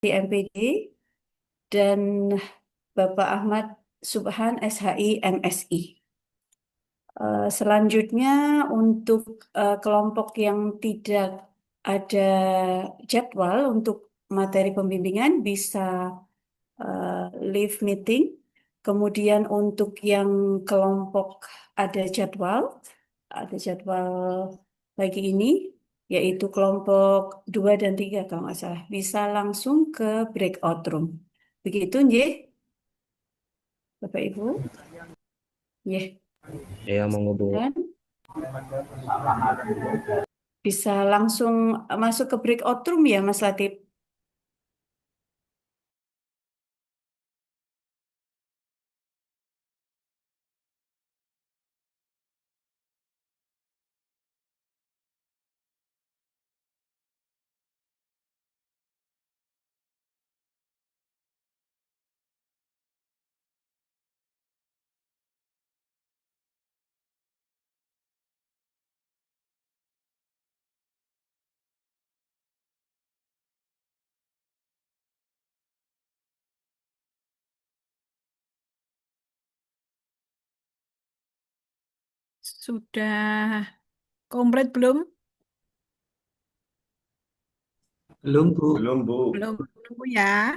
di MPD dan Bapak Ahmad Subhan SHI MSI. Selanjutnya untuk kelompok yang tidak ada jadwal untuk materi pembimbingan bisa live meeting. Kemudian untuk yang kelompok ada jadwal pagi ini, yaitu kelompok 2 dan 3 kalau nggak salah, bisa langsung ke breakout room. Begitu, Nje, Bapak Ibu. Ya, Ya, monggo Bu. dan bisa langsung masuk ke breakout room ya, Mas Latif. Sudah komplit belum? Belum, Bu. Belum, Bu. Belum, nunggu ya.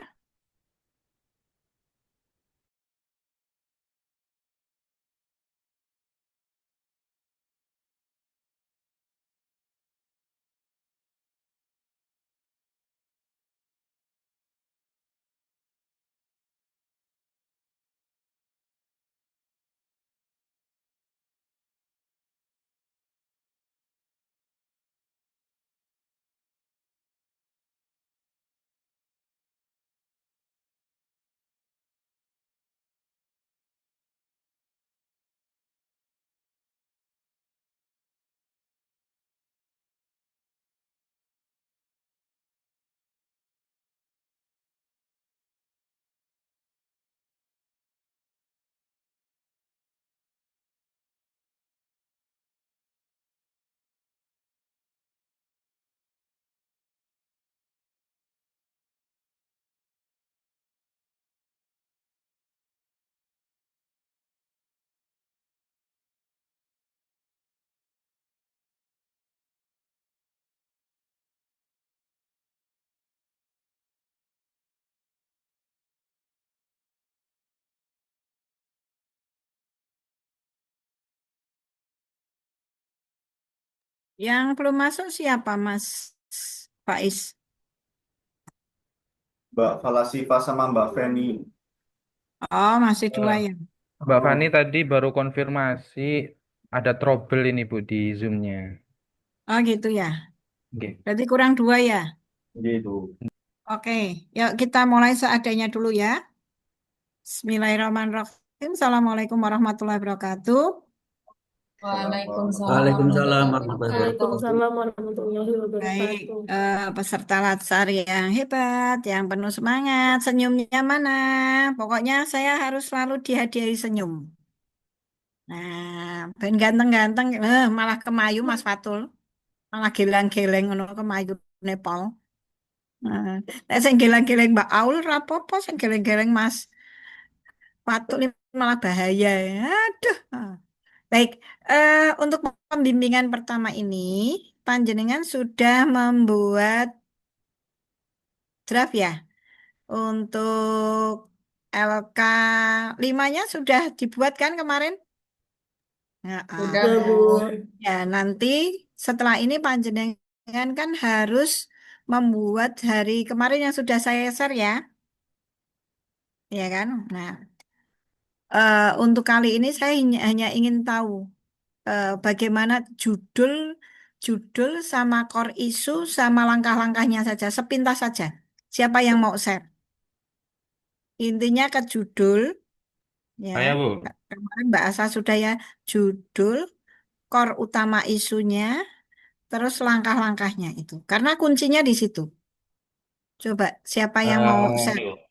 Yang belum masuk siapa, Mas Faiz? Mbak Falasifa sama Mbak Feni. Oh, masih dua Eh, ya. Mbak Fani tadi baru konfirmasi ada trouble ini Bu di Zoom-nya. Oh, gitu ya. Oke. Berarti kurang dua ya. Gitu. Oke, yuk kita mulai seadanya dulu ya. Bismillahirrahmanirrahim. Assalamualaikum warahmatullahi wabarakatuh. Waalaikumsalam Waalaikumsalam warahmatullahi warahmatullahi wabarakatuh. wabarakatuh. Waalaikumsalam warahmatullahi Baik, wabarakatuh. peserta latsar yang hebat, yang penuh semangat, senyumnya mana? Pokoknya saya harus selalu dihadiahi senyum. Nah, ben ganteng-ganteng, malah kemayu Mas Fatul, malah geleng-geleng ngono kemayu Nepal. Nah, nek sing geleng-geleng Mbak Aul rapopo, sing geleng-geleng Mas Fatul ini malah bahaya. Aduh. Baik, untuk pembimbingan pertama ini, panjenengan sudah membuat draft ya. Untuk LK 5-nya sudah dibuat kan kemarin? Ya, Sudah, Ya, Bu. Bu. ya, nanti setelah ini panjenengan kan harus membuat hari kemarin yang sudah saya share ya, ya kan? Nah, untuk kali ini saya hanya ingin tahu bagaimana judul, judul sama core isu sama langkah-langkahnya saja, sepintas saja. Siapa yang mau share? Intinya ke judul, ya. Saya Bu. Kemarin Mbak Asa sudah ya, judul, core utama isunya, terus langkah-langkahnya itu. Karena kuncinya di situ. Coba siapa yang mau share?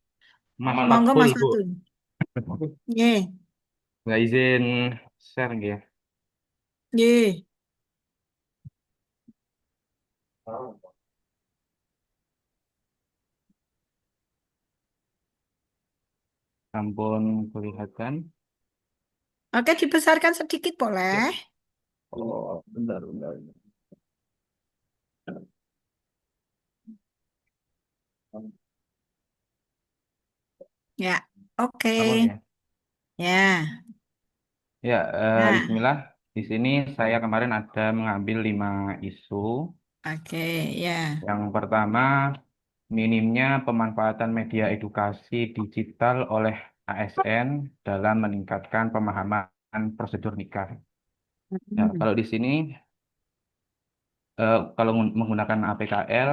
Mas Monggo Fatul Mas Bu. Fatul. Ye, Nggak izin share ya. ye. Ampun kelihatan. Oke, dibesarkan sedikit boleh. Oh, bentar, bentar. Ya, oke. Ampun ya. Ya, Ya, nah, Bismillah. Di sini saya kemarin ada mengambil 5 isu. oke, ya. Yang pertama, minimnya pemanfaatan media edukasi digital oleh ASN dalam meningkatkan pemahaman prosedur nikah. Ya, Hmm. kalau di sini, kalau menggunakan APKL,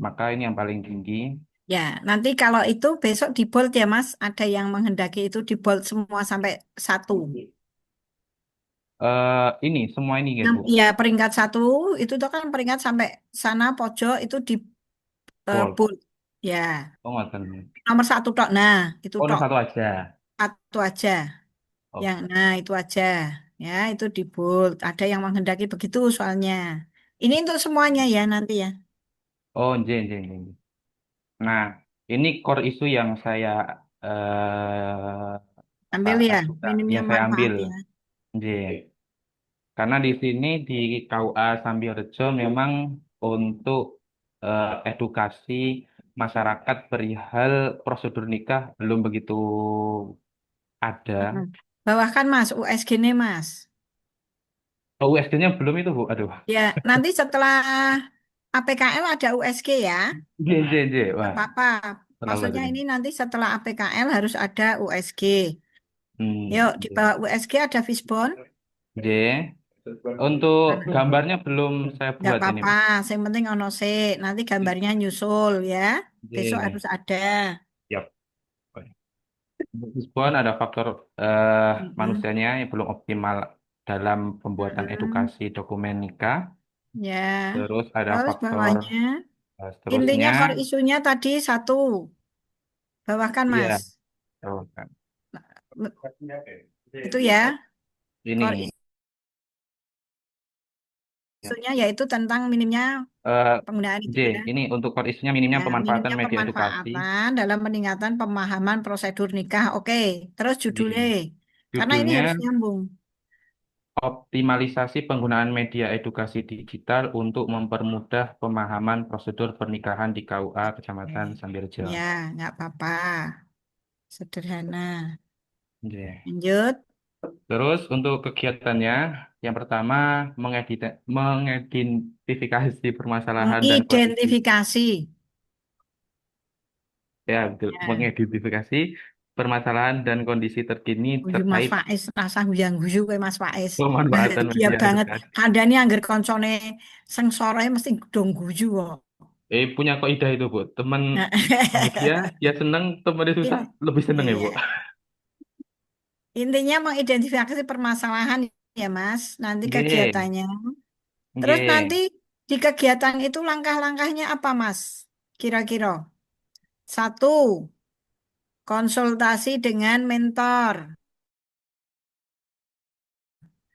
maka ini yang paling tinggi. Ya, nanti kalau itu besok di bold ya, Mas. Ada yang menghendaki itu di bold semua sampai 1. Ini semua ini ya, Bu. Ya, peringkat 1 itu tuh kan peringkat sampai sana pojok itu di Bold. bold. Ya, Oh, ngoten. nomor 1 tok. Nah, itu Oh, ini tok. satu aja. Satu aja. Oh, Yang, nah itu aja. Ya, itu di bold. Ada yang menghendaki begitu soalnya. Ini untuk semuanya ya nanti ya. oh, nje, nje, nje, nje. Nah, ini core isu yang saya Ambil ya, ajukan, minimnya yang saya ambil. manfaat ya. Nje. Karena di sini di KUA Sambirejo memang untuk edukasi masyarakat perihal prosedur nikah belum begitu Mm-mm. ada. Bawahkan Mas, USG-nya Mas. Oh, USG-nya belum itu, Bu. Aduh. Ya, nanti setelah APKL ada USG ya. Nje, nje, nje. Nggak Wah, apa-apa. terlalu Maksudnya ini. ini nanti setelah APKL harus ada USG. Yuk, di Nje. bawah USG ada Fishbone. Nje. Untuk Nah, gambarnya belum saya nggak buat ini. apa-apa. Yang penting ono sih. Nanti gambarnya nyusul ya. Besok Nje. harus ada. Yap. Meskipun ada faktor eh, Mm-mm. manusianya yang belum optimal dalam pembuatan Mm-mm. edukasi dokumen nikah, Ya, terus ada terus faktor bawahnya. seterusnya, Intinya core isunya tadi 1. Bawahkan iya, Mas. terus kan. Itu ya. Core Ini, ya. isunya yaitu tentang minimnya Eh, penggunaan J, itu ya. ini untuk core isunya minimnya Ya, pemanfaatan minimnya media edukasi. pemanfaatan dalam peningkatan pemahaman prosedur nikah. Oke, terus judulnya. J. Karena ini harus Judulnya nyambung. optimalisasi penggunaan media edukasi digital untuk mempermudah pemahaman prosedur pernikahan di KUA Kecamatan Oke. Sambirejo. Ya, nggak apa-apa. Sederhana. J. Lanjut. Terus untuk kegiatannya, yang pertama mengidentifikasi permasalahan dan kondisi, Mengidentifikasi. ya betul, Ya. mengidentifikasi permasalahan dan kondisi terkini Guyu Mas terkait Faiz, rasa guyang-guyu kayak Mas Faiz. pemanfaatan Dia media banget. edukasi. Kandani angger koncone sengsara mesti dong guyu kok. Punya kaidah itu, Bu. Teman Nah, bahagia, dia senang, temannya susah, in- lebih senang ya, Bu. iya. Intinya mengidentifikasi permasalahan ya Mas, nanti Nggih, kegiatannya. Terus nanti nggih. di kegiatan itu langkah-langkahnya apa Mas? Kira-kira. 1, konsultasi dengan mentor.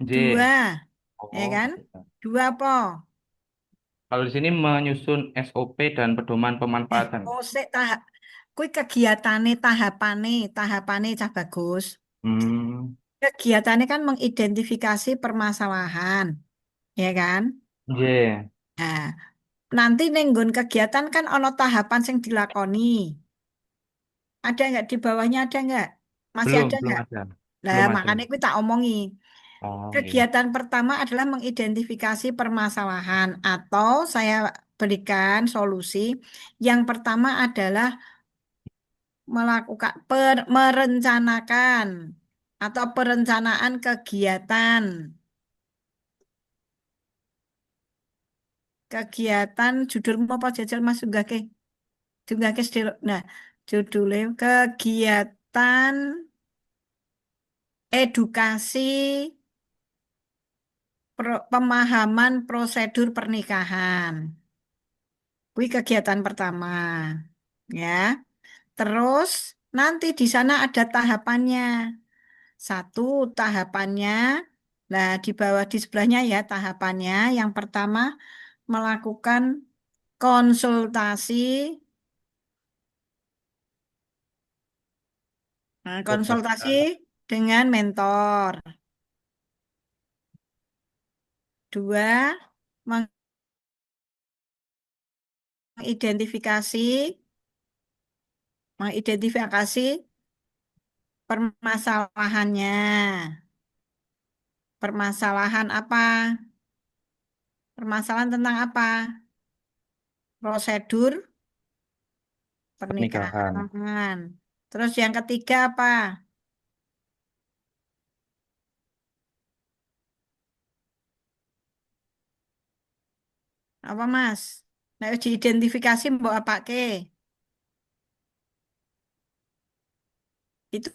Nggih. 2, ya Oh, kan? gitu. 2 apa? Kalau di sini menyusun SOP dan pedoman pemanfaatan. Oh, sik tahap. Kui kegiatannya tahapane cah bagus. Hmm, Kegiatannya kan mengidentifikasi permasalahan, ya kan? nggih. Nah, nanti nenggon kegiatan kan ono tahapan yang dilakoni. Ada nggak di bawahnya ada nggak? Masih Belum, ada belum nggak? ada. Nah, Belum ada. makanya kita tak omongi. Oh, nggih. Kegiatan pertama adalah mengidentifikasi permasalahan atau saya berikan solusi. Yang pertama adalah melakukan merencanakan atau perencanaan kegiatan. Kegiatan judulmu apa jajal Mas Sunggake? Sunggake sedelo. Nah, judulnya kegiatan edukasi pemahaman prosedur pernikahan. Kui kegiatan pertama, ya. Terus nanti di sana ada tahapannya. 1, tahapannya. Nah, di bawah di sebelahnya ya tahapannya. Yang pertama melakukan konsultasi Nah, konsultasi berdasar dengan mentor. Dua, mengidentifikasi, mengidentifikasi permasalahannya. Permasalahan apa? Permasalahan tentang apa? Prosedur pernikahan. pernikahan. Terus yang ketiga apa? Apa Mas? Nah, diidentifikasi mbok apa ke? Itu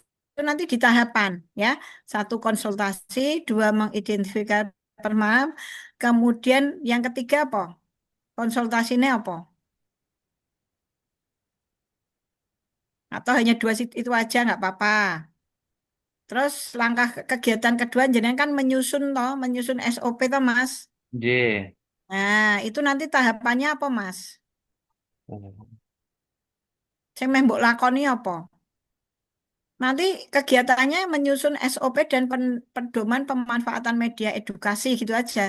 nanti di tahapan ya. Satu konsultasi, dua mengidentifikasi permasalahan, kemudian yang ketiga apa? Konsultasinya apa? Atau hanya dua itu aja nggak apa-apa. Terus langkah kegiatan kedua jenengan kan menyusun toh, menyusun SOP toh Mas. J. Nah, itu nanti tahapannya apa Mas? Oh, Saya mau mbok lakoni apa? Nanti kegiatannya menyusun SOP dan pedoman pemanfaatan media edukasi gitu aja.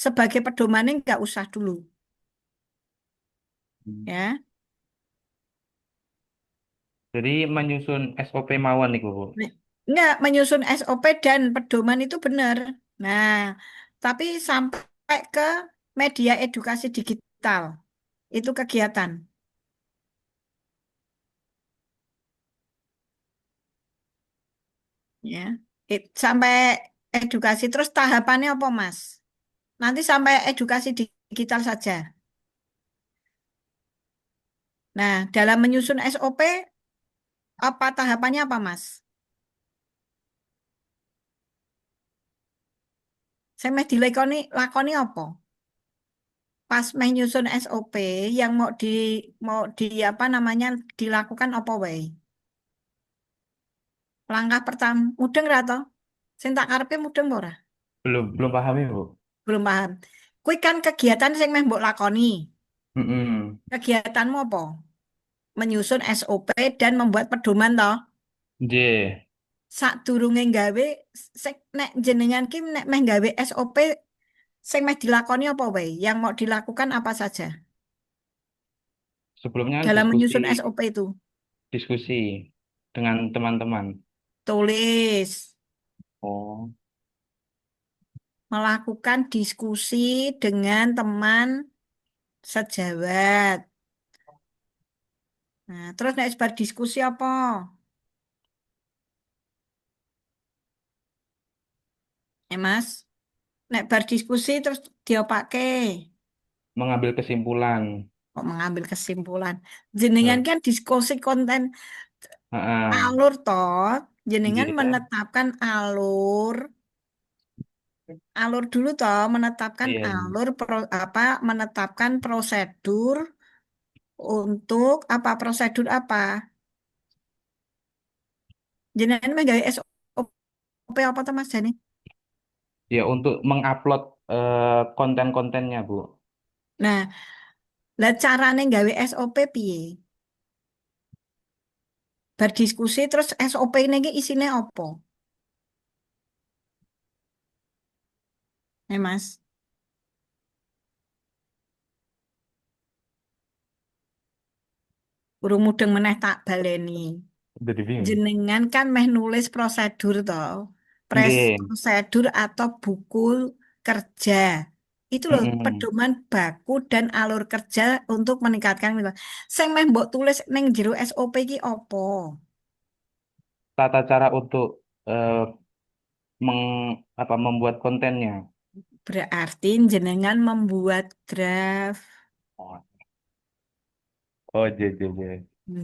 Sebagai pedomannya nggak usah dulu, hmm. ya. Jadi menyusun SOP mawon nih, Bu. Nih, nggak menyusun SOP dan pedoman itu benar. Nah, tapi sampai ke media edukasi digital itu kegiatan, ya. Sampai edukasi terus tahapannya apa, Mas? Nanti sampai edukasi digital saja. Nah, dalam menyusun SOP apa tahapannya apa, Mas? Saya meh dilakoni lakoni apa? Pas meh nyusun SOP yang mau di apa namanya dilakukan apa wae? Langkah pertama mudeng ra to? Sing tak karepe mudeng apa ora? Belum paham ya, Bu. Belum paham. Kuwi kan kegiatan sing meh mbok lakoni. Mm-mm. Kegiatanmu apa? Menyusun SOP dan membuat pedoman toh. J. Sadurunge gawe nek jenengan ki nek meh gawe SOP sing meh dilakoni apa wae? Yang mau dilakukan apa saja Sebelumnya kan dalam diskusi menyusun SOP itu? diskusi dengan teman-teman. Tulis, Oh, melakukan diskusi dengan teman sejawat. Nah, terus nek bar diskusi apa? Mas, nek bar diskusi terus diopake. mengambil kesimpulan. Kok mengambil kesimpulan. Jenengan Eh, kan diskusi konten ah, alur toh. Jenengan J. menetapkan alur, alur dulu toh, menetapkan Iya, alur apa, menetapkan prosedur untuk apa prosedur apa? Jenengan mah gawe SOP apa tuh Mas Jani? ya untuk mengupload konten-kontennya, Bu. Nah, lah carane gawe SOP piye? Berdiskusi terus SOP ini ki isine apa? Mas, urung mudeng meneh tak baleni. Jadi bingung. Jenengan kan meh nulis prosedur toh. Nggih. Prosedur atau buku kerja. Itu loh Mm-mm. pedoman baku dan alur kerja untuk meningkatkan minat. Sing meh mbok tulis ning jero SOP ki apa? Tata cara untuk eh, membuat kontennya. Berarti jenengan membuat draft. Oh, oh, J.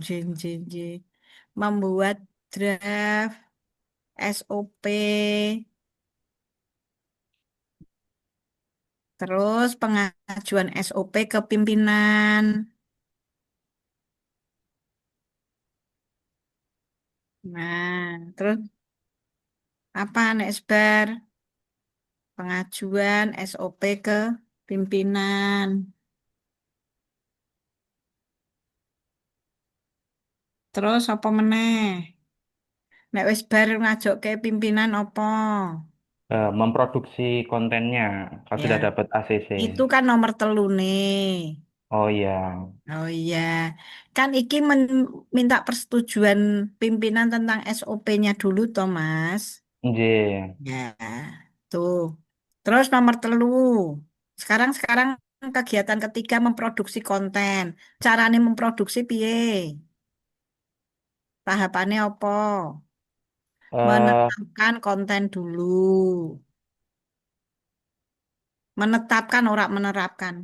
J, J, J. Membuat draft SOP, terus pengajuan SOP ke pimpinan. Nah, terus apa nek sebar pengajuan SOP ke pimpinan. Terus apa meneh? Nek wis bar ngajokke pimpinan apa? Memproduksi kontennya, kalau Ya, sudah dapat ACC. itu kan nomor telu nih. Oh iya, Oh iya, kan iki minta persetujuan pimpinan tentang SOP-nya dulu, toh, Mas. nggih. Ya, tuh. Terus nomor telu. Sekarang kegiatan ketiga memproduksi konten. Caranya memproduksi piye? Tahapannya apa? Eh, Menetapkan konten dulu. Menetapkan orang menerapkan.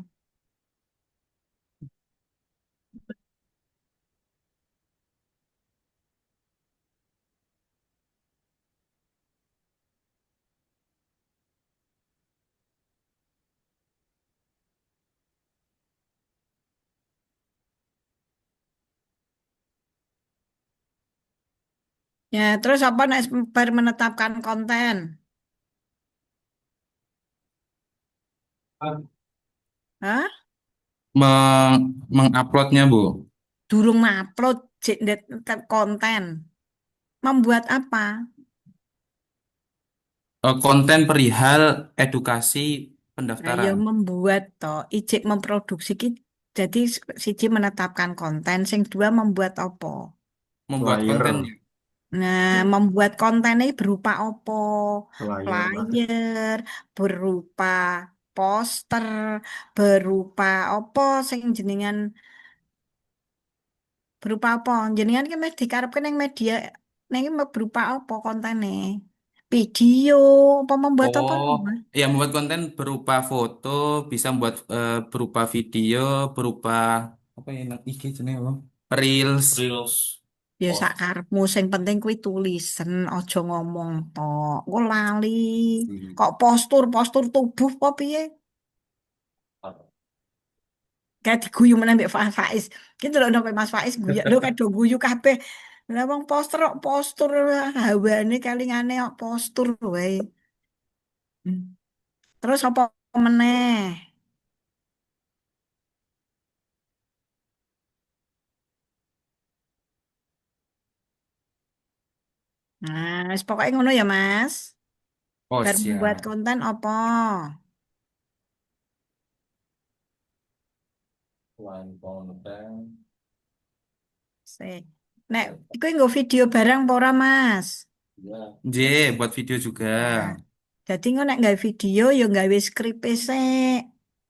Ya, terus apa nek bar menetapkan konten? Hah? Menguploadnya, Bu. Durung ngupload konten. Membuat apa? Konten perihal edukasi Nah, ya pendaftaran. membuat toh, ijek memproduksi jadi siji menetapkan konten, sing dua membuat apa? Membuat Flyer, kontennya. Nah, membuat konten ini berupa apa? flyer lah. Flyer, berupa poster, berupa apa sing jenengan berupa apa? Jenengan kan mesti dikarepkan yang media ning berupa apa kontennya? Video, apa membuat apa? Oh, ya membuat konten berupa foto, bisa membuat berupa video, berupa apa ya IG jenenge apa? Reels. Reels. Ya Post. sakarepmu sing penting kuwi tulisan aja ngomong tok. Engko lali. Hmm. Kok postur tubuh apa piye? Kayak diguyu meneh mbek Faiz. Ki ndelokno kowe Mas Faiz guyu lho kadang guyu kabeh. Lah wong postur hawane kalingane kok postur wae. Hmm. Terus apa meneh? Nah, wis pokoke ngono ya, Mas. Oh, Bar membuat siap. konten apa? Selain konten. Sih. Nek iku nggo video barang apa ora, Mas? J, buat video juga. Nah, jadi engko nek gawe video ya gawe skrip sik.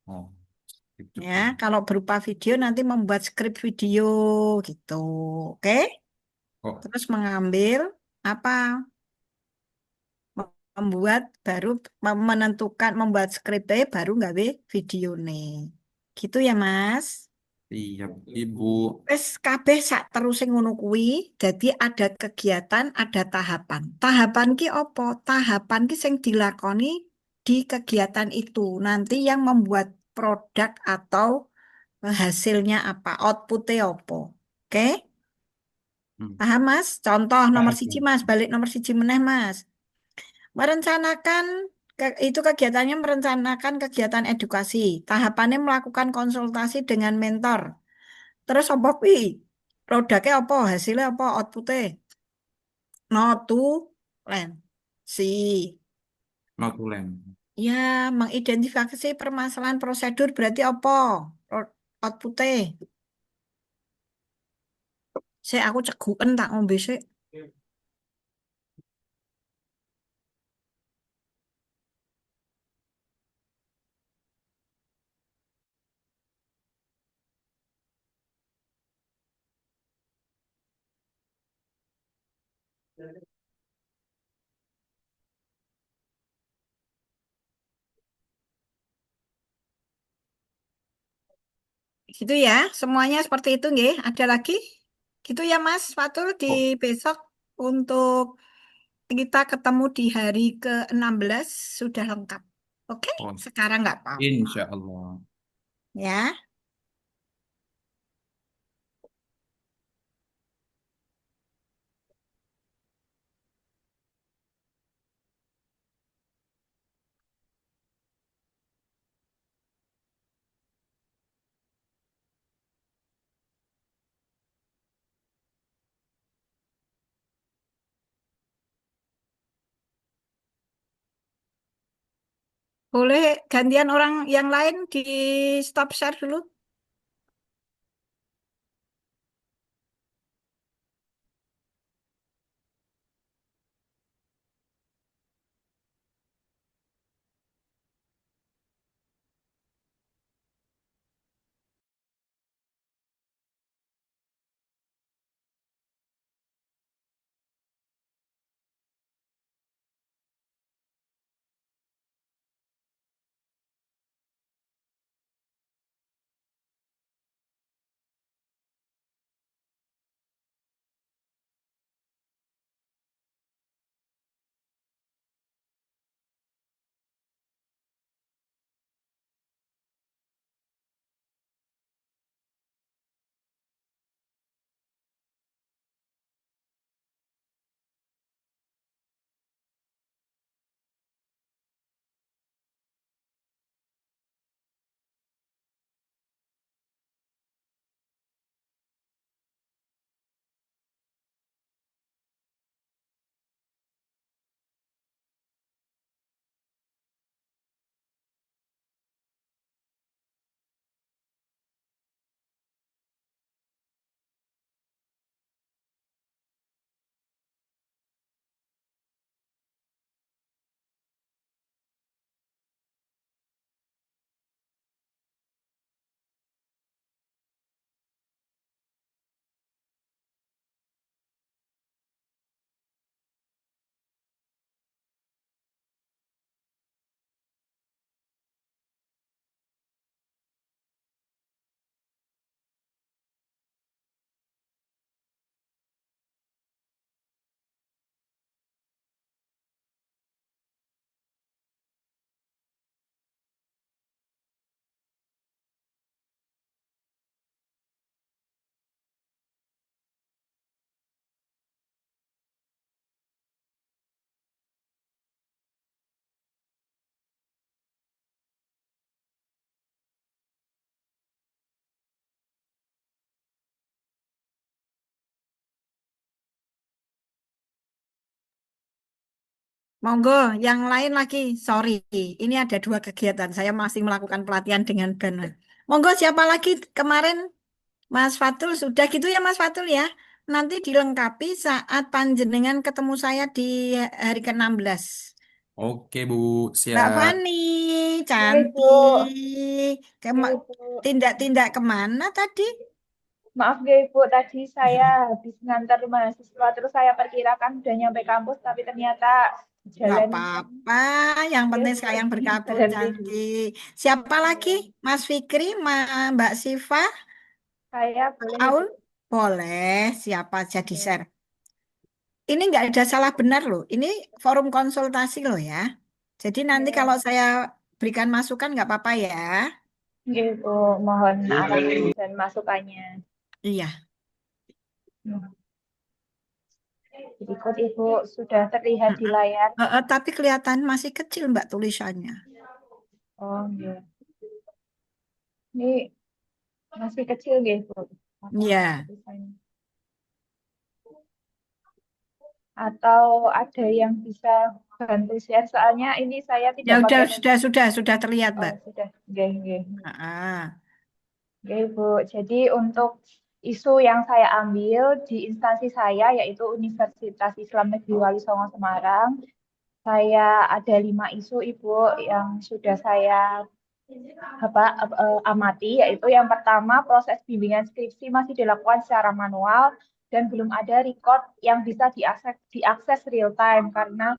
Oh, gitu Ya, juga. kalau berupa video nanti membuat skrip video gitu. Oke? Oh, Terus mengambil apa? Membuat baru menentukan membuat skripnya baru gawe video nih. Gitu ya, Mas. siap, Ibu. Wes kabeh sak teruse ngono kuwi, jadi ada kegiatan, ada tahapan. Tahapan ki apa? Tahapan ki sing dilakoni di kegiatan itu. Nanti yang membuat produk atau hasilnya apa, outputnya apa. Oke? Hmm. Paham, Mas? Contoh nomor Paham, siji, paham. Mas. Balik nomor siji meneh, Mas. Merencanakan itu kegiatannya merencanakan kegiatan edukasi. Tahapannya melakukan konsultasi dengan mentor. Terus apa pi? Produknya apa? Hasilnya apa? Outputnya? No to land. Si. Notulen. Ya, mengidentifikasi permasalahan prosedur berarti apa? Outputnya. Saya aku ceguken tak ngombe sik. Gitu ya, semuanya seperti itu nggih. Ada lagi? Gitu ya Mas Fatul di Oh, besok untuk kita ketemu di hari ke-16 sudah lengkap. Oke, oh, sekarang nggak apa-apa. insya Allah. Ya, Boleh gantian orang yang lain di stop share dulu. Monggo, yang lain lagi. Sorry, ini ada 2 kegiatan. Saya masih melakukan pelatihan dengan band. Monggo, siapa lagi kemarin? Mas Fatul, sudah gitu ya Mas Fatul ya. Nanti dilengkapi saat panjenengan ketemu saya di hari ke-16. Oke, Bu. Mbak Siap. Fani, Ya, Ibu. cantik. Ya, Ibu. Tindak-tindak kemana tadi? Maaf ya, Ibu. Tadi saya habis ngantar mahasiswa, terus saya perkirakan udah nyampe kampus, tapi ternyata Gak jalan apa-apa, yang ya, penting Ibu, sekalian berkabut berhenti dulu. cantik. Siapa lagi? Ya, Mas Fikri, Mbak Siva, saya boleh, Ibu. Aul? Boleh, siapa jadi Ya, share. Ini nggak ada salah benar loh. Ini forum konsultasi loh ya. Jadi nanti kalau ya. saya berikan masukan nggak apa-apa ya. Ya, Ibu. Mohon arahan dan masukannya. Iya. Hmm. Berikut Ibu sudah terlihat di Mm-mm. layar. Tapi kelihatan masih kecil Mbak tulisannya. Oh, ya. Ini masih kecil ya, Ibu. Apa Iya. tulisannya? Atau ada yang bisa bantu share, soalnya ini saya Ya tidak udah pakai sudah terlihat oh Mbak. sudah nggih, nggih. Ah, Oke, Bu. Jadi untuk isu yang saya ambil di instansi saya yaitu Universitas Islam Negeri Wali Songo Semarang, saya ada 5 isu Ibu yang sudah saya amati, yaitu yang pertama proses bimbingan skripsi masih dilakukan secara manual dan belum ada record yang bisa diakses real time karena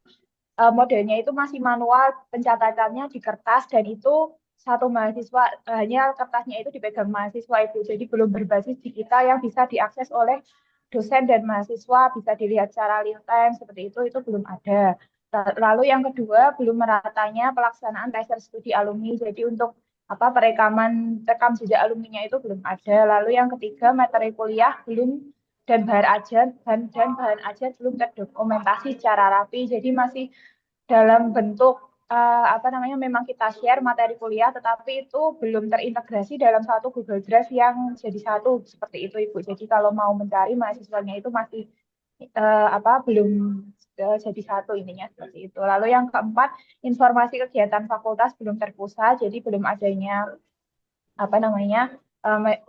modelnya itu masih manual, pencatatannya di kertas dan itu satu mahasiswa hanya kertasnya itu dipegang mahasiswa Ibu. Jadi belum berbasis digital yang bisa diakses oleh dosen dan mahasiswa, bisa dilihat secara real time seperti itu belum ada. Lalu yang kedua, belum meratanya pelaksanaan tracer studi alumni. Jadi untuk rekam jejak alumninya itu belum ada. Lalu yang ketiga, materi kuliah belum dan bahan ajar belum terdokumentasi secara rapi. Jadi masih dalam bentuk memang kita share materi kuliah, tetapi itu belum terintegrasi dalam satu Google Drive yang jadi satu seperti itu Ibu. Jadi kalau mau mencari mahasiswanya itu masih belum jadi satu intinya seperti itu. Lalu yang keempat, informasi kegiatan fakultas belum terpusat, jadi belum adanya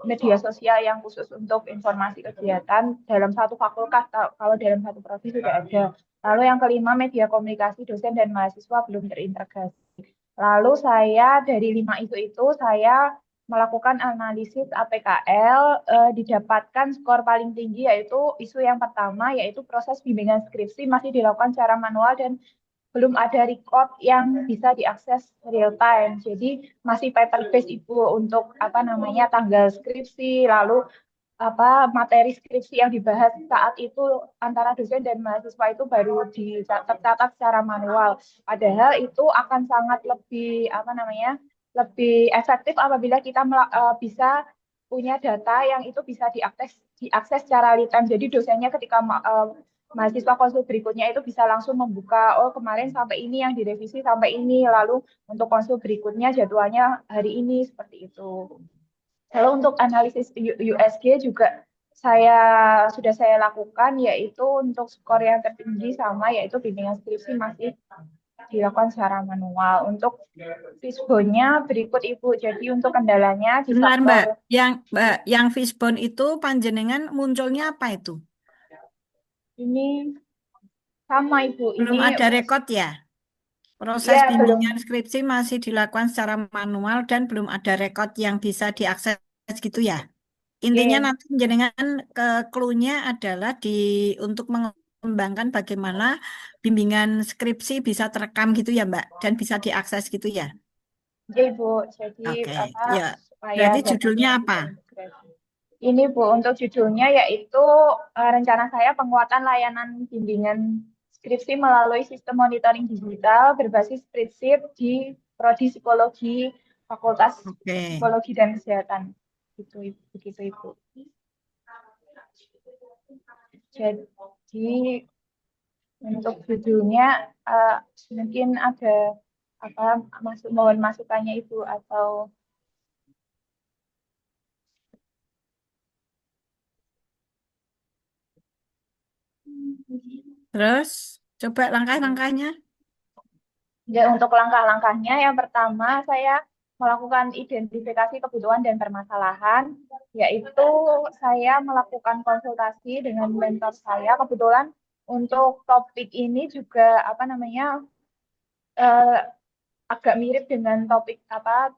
media sosial yang khusus untuk informasi kegiatan dalam satu fakultas. Kalau dalam satu prodi sudah ada. Lalu yang kelima, media komunikasi dosen dan mahasiswa belum terintegrasi. Lalu saya dari 5 isu itu saya melakukan analisis APKL, didapatkan skor paling tinggi yaitu isu yang pertama, yaitu proses bimbingan skripsi masih dilakukan secara manual dan belum ada record yang bisa diakses real time. Jadi masih paper based Ibu untuk tanggal skripsi, lalu materi skripsi yang dibahas saat itu antara dosen dan mahasiswa itu baru tercatat secara manual. Padahal itu akan sangat lebih efektif apabila kita bisa punya data yang itu bisa diakses secara real time. Jadi dosennya ketika mahasiswa konsul berikutnya itu bisa langsung membuka, oh kemarin sampai ini yang direvisi sampai ini, lalu untuk konsul berikutnya jadwalnya hari ini, seperti itu. Lalu untuk analisis USG juga sudah saya lakukan, yaitu untuk skor yang tertinggi sama, yaitu bimbingan skripsi masih dilakukan secara manual. Untuk Fishbone-nya berikut Ibu. Jadi untuk kendalanya di Bentar, Mbak. faktor Yang Fishbone itu panjenengan munculnya apa itu? ini sama Ibu. Belum Ini ada rekod ya? Proses ya belum. bimbingan skripsi masih dilakukan secara manual dan belum ada rekod yang bisa diakses gitu ya. Intinya Oke. nanti jenengan ke clue-nya adalah untuk mengembangkan bagaimana bimbingan skripsi bisa terekam gitu ya, Mbak, dan bisa diakses gitu ya. Ya Ibu. Jadi Oke, ya. supaya Berarti datanya judulnya apa? terintegrasi. Ini Bu, untuk judulnya yaitu rencana saya penguatan layanan bimbingan skripsi melalui sistem monitoring digital berbasis spreadsheet di Prodi Psikologi Fakultas Oke. Psikologi dan Kesehatan. Begitu Ibu. Jadi untuk judulnya mungkin ada mohon masukannya Ibu atau Terus coba langkah-langkahnya. ya, untuk langkah-langkahnya yang pertama saya melakukan identifikasi kebutuhan dan permasalahan, yaitu saya melakukan konsultasi dengan mentor saya. Kebetulan untuk topik ini juga eh, agak mirip dengan topik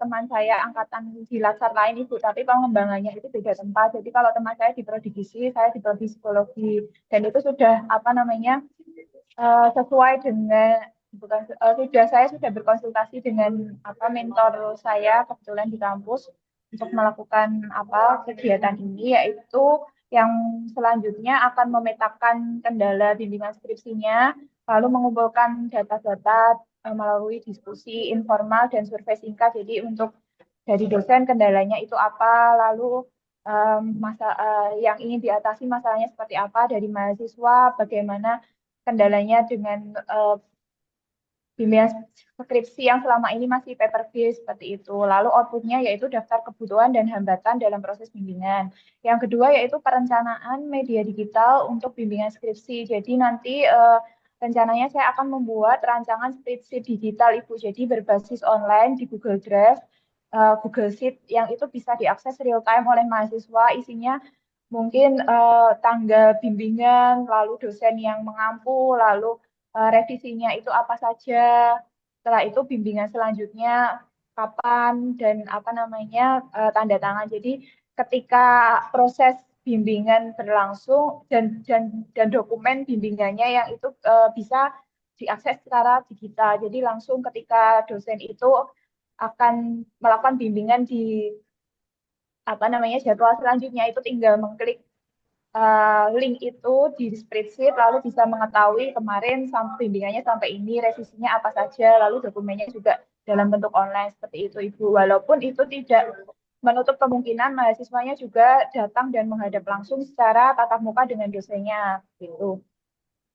teman saya angkatan di latar lain Ibu, tapi pengembangannya itu beda tempat. Jadi kalau teman saya di prodi gizi, saya di prodi psikologi, dan itu sudah sesuai dengan saya sudah berkonsultasi dengan mentor saya kebetulan di kampus untuk melakukan kegiatan ini, yaitu yang selanjutnya akan memetakan kendala bimbingan skripsinya, lalu mengumpulkan data-data melalui diskusi informal dan survei singkat. Jadi untuk dari dosen kendalanya itu apa, lalu yang ingin diatasi masalahnya seperti apa, dari mahasiswa bagaimana kendalanya dengan bimbingan skripsi yang selama ini masih paper based, seperti itu. Lalu outputnya yaitu daftar kebutuhan dan hambatan dalam proses bimbingan. Yang kedua yaitu perencanaan media digital untuk bimbingan skripsi. Jadi nanti rencananya saya akan membuat rancangan spreadsheet digital Ibu. Jadi berbasis online di Google Drive, Google Sheet yang itu bisa diakses real time oleh mahasiswa. Isinya mungkin tanggal bimbingan, lalu dosen yang mengampu, lalu revisinya itu apa saja, setelah itu bimbingan selanjutnya kapan, dan tanda tangan. Jadi ketika proses bimbingan berlangsung dan dokumen bimbingannya yang itu bisa diakses secara digital. Jadi langsung ketika dosen itu akan melakukan bimbingan di jadwal selanjutnya itu tinggal mengklik link itu di spreadsheet, lalu bisa mengetahui kemarin bimbingannya sampai ini, revisinya apa saja, lalu dokumennya juga dalam bentuk online, seperti itu Ibu. Walaupun itu tidak menutup kemungkinan mahasiswanya juga datang dan menghadap langsung secara tatap muka dengan dosennya, gitu.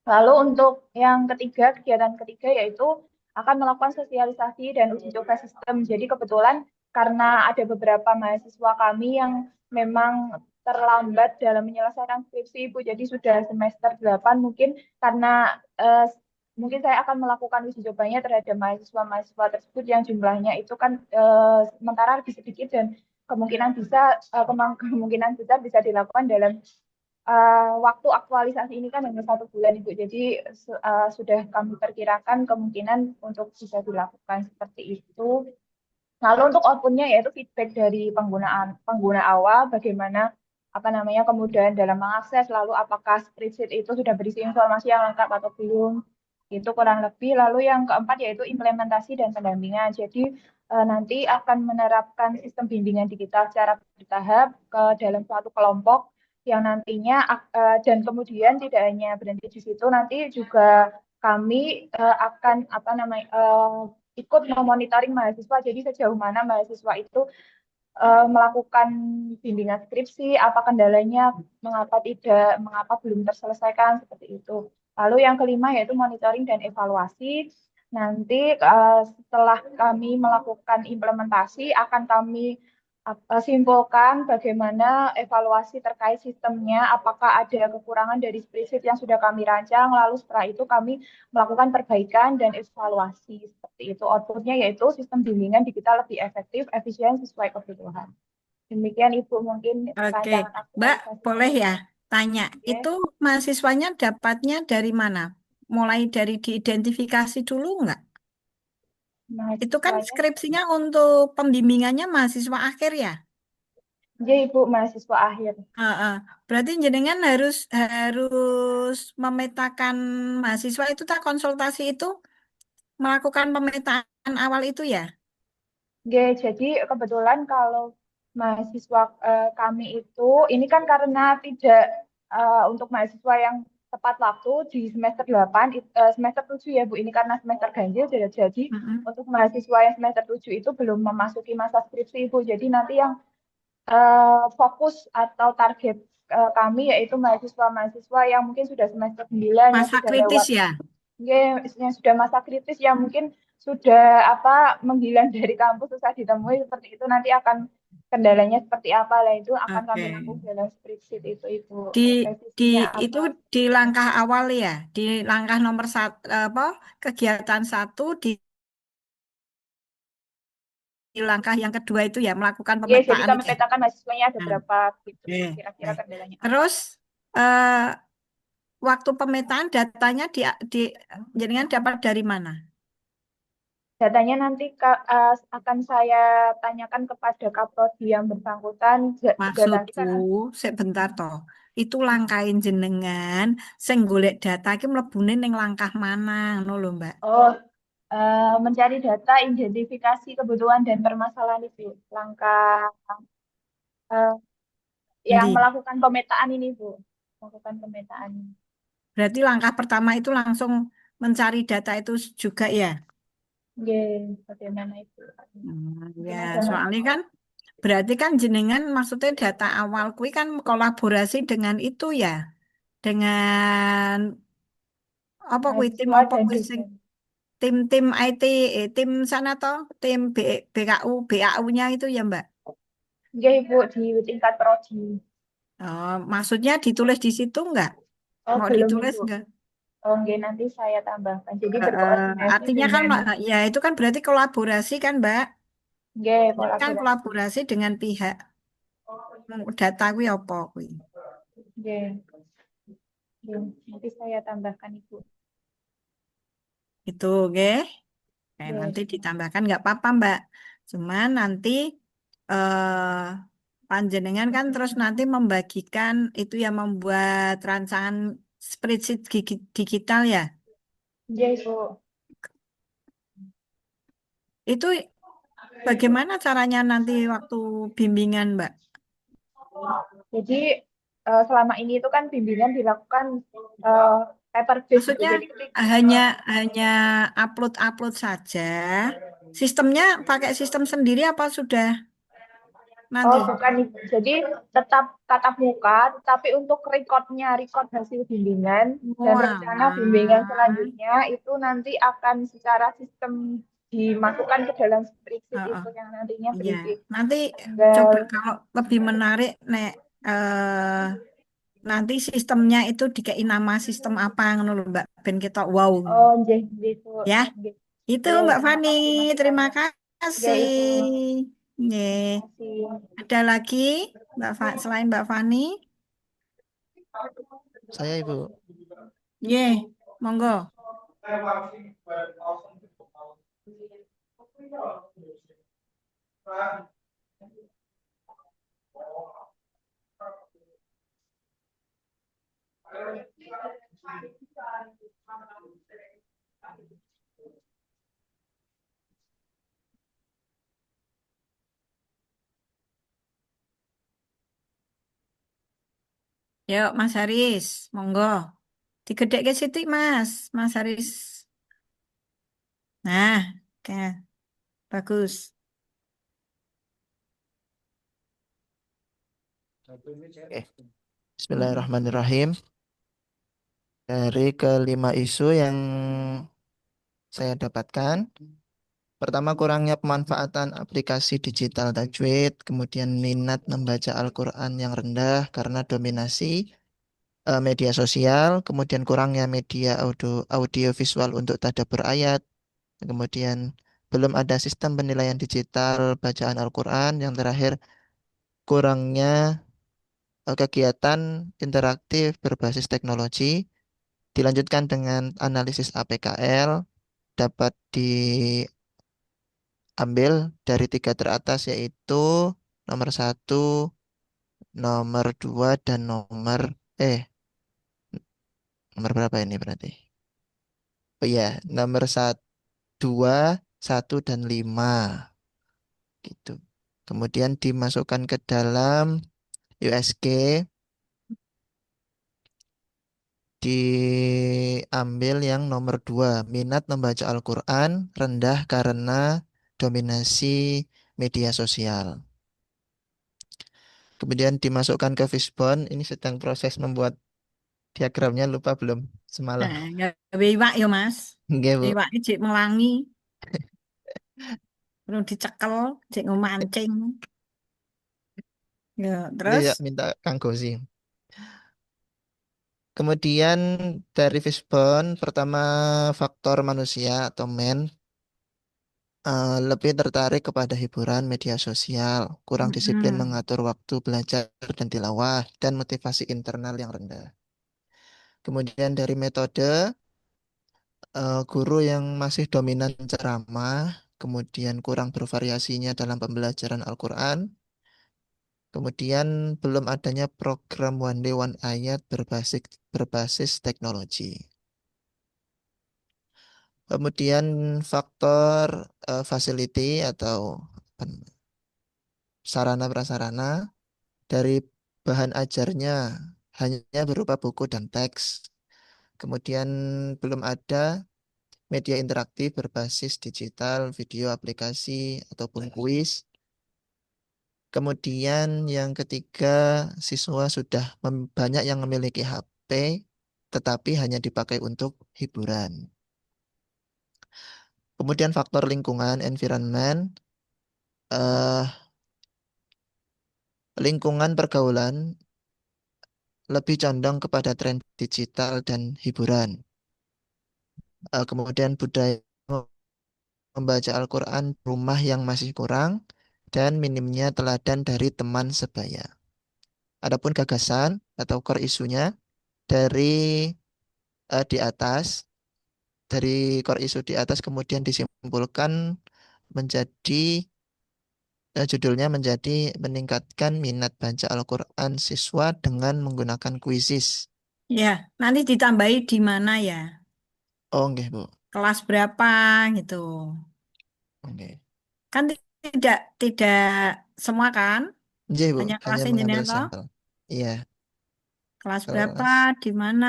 Lalu untuk yang ketiga, kegiatan ketiga yaitu akan melakukan sosialisasi dan uji coba sistem. Jadi kebetulan karena ada beberapa mahasiswa kami yang memang terlambat dalam menyelesaikan skripsi Ibu. Jadi sudah semester 8 mungkin karena mungkin saya akan melakukan uji cobanya terhadap mahasiswa-mahasiswa tersebut yang jumlahnya itu kan sementara lebih sedikit dan kemungkinan besar bisa dilakukan dalam waktu aktualisasi ini kan hanya 1 bulan Ibu. Jadi sudah kami perkirakan kemungkinan untuk bisa dilakukan seperti itu. Lalu untuk outputnya yaitu feedback dari pengguna awal, bagaimana kemudahan dalam mengakses, lalu apakah spreadsheet itu sudah berisi informasi yang lengkap atau belum, itu kurang lebih. Lalu yang keempat yaitu implementasi dan pendampingan. Jadi nanti akan menerapkan sistem bimbingan digital secara bertahap ke dalam suatu kelompok yang nantinya dan kemudian tidak hanya berhenti di situ, nanti juga kami akan ikut memonitoring mahasiswa. Jadi sejauh mana mahasiswa itu melakukan bimbingan skripsi, apa kendalanya, mengapa belum terselesaikan, seperti itu. Lalu yang kelima yaitu monitoring dan evaluasi. Nanti setelah kami melakukan implementasi, akan kami simpulkan bagaimana evaluasi terkait sistemnya, apakah ada kekurangan dari spreadsheet yang sudah kami rancang, lalu setelah itu kami melakukan perbaikan dan evaluasi seperti itu. Outputnya yaitu sistem bimbingan digital lebih efektif, efisien, sesuai kebutuhan. Demikian Ibu mungkin Oke, rancangan Mbak, aktualisasi. boleh ya tanya, Oke. itu mahasiswanya dapatnya dari mana? Mulai dari diidentifikasi dulu nggak? Itu kan Mahasiswanya, skripsinya untuk pembimbingannya mahasiswa akhir ya? ya Ibu, mahasiswa akhir. Berarti jenengan harus memetakan mahasiswa itu, tak konsultasi itu melakukan pemetaan awal itu ya? Oke, jadi kebetulan kalau mahasiswa kami itu, ini kan karena tidak untuk mahasiswa yang tepat waktu di semester 8, semester 7 ya Bu, ini karena semester ganjil, jadi Mm-mm. untuk mahasiswa yang semester 7 itu belum memasuki masa skripsi Bu. Jadi nanti yang fokus atau target kami yaitu mahasiswa-mahasiswa yang mungkin sudah semester 9, yang Masa sudah kritis lewat ya? yang sudah masa kritis, yang mungkin sudah menghilang dari kampus, susah ditemui, seperti itu. Nanti akan kendalanya seperti apa lah, itu akan kami Oke. lakukan dalam spreadsheet itu Di revisinya itu apa. di langkah awal ya, di langkah nomor 1 kegiatan 1 di langkah yang kedua itu ya melakukan Ya, jadi pemetaan kami ya. petakan mahasiswanya ada Nah, berapa gitu, oke. kira-kira kendalanya apa. Terus eh, waktu pemetaan datanya jaringan dapat dari mana? Datanya nanti akan saya tanyakan kepada Kaprodi yang bersangkutan. Dan nanti Maksudku, kan sebentar toh. Itu langkahin jenengan sing golek data iki mlebune ning langkah mana ngono lho, Mbak. mencari data, identifikasi kebutuhan dan permasalahan itu. Langkah eh, yang Ndi. melakukan pemetaan ini, Bu. Melakukan pemetaan. Berarti langkah pertama itu langsung mencari data itu juga ya? Oke, bagaimana itu? Ya, Mungkin ada soalnya kan berarti kan jenengan maksudnya data awal kui kan kolaborasi dengan itu ya, dengan apa kui tim mahasiswa apa dan kui sing dosen. tim IT, tim sana toh, tim BKU-nya itu ya Mbak. Oke, Ibu, di tingkat prodi. Oh, maksudnya ditulis di situ enggak? Oh, Mau belum, ditulis Ibu. enggak? Oke, nanti saya tambahkan. Jadi berkoordinasi Artinya kan dengan ya itu kan berarti kolaborasi kan Mbak. Kan kolaborasi. kolaborasi dengan pihak data kui apa kui. Oke. Oke, nanti saya tambahkan, Ibu. Itu oke. Nanti Oke. ditambahkan nggak apa-apa Mbak. Cuman nanti eh, panjenengan kan terus nanti membagikan itu yang membuat rancangan spreadsheet digital ya. Oke, Ibu. Itu bagaimana caranya nanti waktu bimbingan Mbak? Jadi selama ini itu kan bimbingan dilakukan paper based, Maksudnya jadi ketika hanya upload saja. Sistemnya pakai sistem sendiri apa sudah nanti? bukan Ibu. Jadi tetap tatap muka, tapi untuk record hasil bimbingan dan rencana bimbingan Walah. selanjutnya itu nanti akan secara sistem dimasukkan ke dalam spreadsheet Heeh. itu yang nantinya Iya, berisi nanti tanggal. coba kalau lebih menarik, Nek, eh nanti sistemnya itu dikei nama sistem apa ngono lho Mbak ben kita wow. Oh, nggih, nggih, Bu. Ya, Nggih. itu Nggih, Mbak Fani. makasih, makasih Terima banyak. Nggih, kasih. Ibu. Nggih. Makasih. Ada lagi selain Mbak Fani? Saya Ibu. Nggih, monggo. Yuk, Mas Haris, monggo. Digedek situ, Mas. Mas Haris. Nah, oke, bagus. Oke. Bismillahirrahmanirrahim. Dari kelima isu yang saya dapatkan, pertama kurangnya pemanfaatan aplikasi digital tajwid, kemudian minat membaca Al-Quran yang rendah karena dominasi media sosial, kemudian kurangnya media audio visual untuk tadabbur ayat, kemudian belum ada sistem penilaian digital bacaan Al-Quran, yang terakhir kurangnya kegiatan interaktif berbasis teknologi, dilanjutkan dengan analisis APKL, dapat diambil dari tiga teratas yaitu nomor satu, nomor dua, dan nomor berapa ini berarti? Oh iya, nomor dua, satu, dan lima gitu. Kemudian dimasukkan ke dalam USG, diambil yang nomor dua, minat membaca Al-Quran rendah karena dominasi media sosial. Kemudian dimasukkan ke Fishbone, ini sedang proses membuat diagramnya, lupa belum semalam. Nah, gawe iwak ya, Mas. Nggih, Bu. Iwak cek melangi, belum dicekel, cek ngemancing. Ya, Nggih, terus? ya, minta Kang Gozi. Kemudian dari Fishbone, pertama faktor manusia atau man, lebih tertarik kepada hiburan media sosial, kurang disiplin Mm-mm. mengatur waktu belajar dan tilawah, dan motivasi internal yang rendah. Kemudian dari metode, guru yang masih dominan ceramah, kemudian kurang bervariasinya dalam pembelajaran Al-Quran, kemudian belum adanya program One Day One Ayat berbasis teknologi. Kemudian faktor facility atau apa namanya, sarana prasarana dari bahan ajarnya hanya berupa buku dan teks. Kemudian belum ada media interaktif berbasis digital, video aplikasi, ataupun kuis. Kemudian yang ketiga, siswa sudah banyak yang memiliki HP, tetapi hanya dipakai untuk hiburan. Kemudian faktor lingkungan, environment, eh, lingkungan pergaulan lebih condong kepada tren digital dan hiburan. Kemudian budaya membaca Al-Quran rumah yang masih kurang, dan minimnya teladan dari teman sebaya. Adapun gagasan atau core isunya dari di atas, dari core isu di atas kemudian disimpulkan menjadi judulnya menjadi meningkatkan minat baca Al-Quran siswa dengan menggunakan kuisis. Ya, nanti ditambahi di mana ya? Oh, enggak, Bu. Kelas berapa gitu. Oke. Kan tidak tidak semua kan? Nggih, Bu, Hanya hanya kelas mengambil engineer toh? sampel. Iya, Kelas berapa? kelas. Di mana?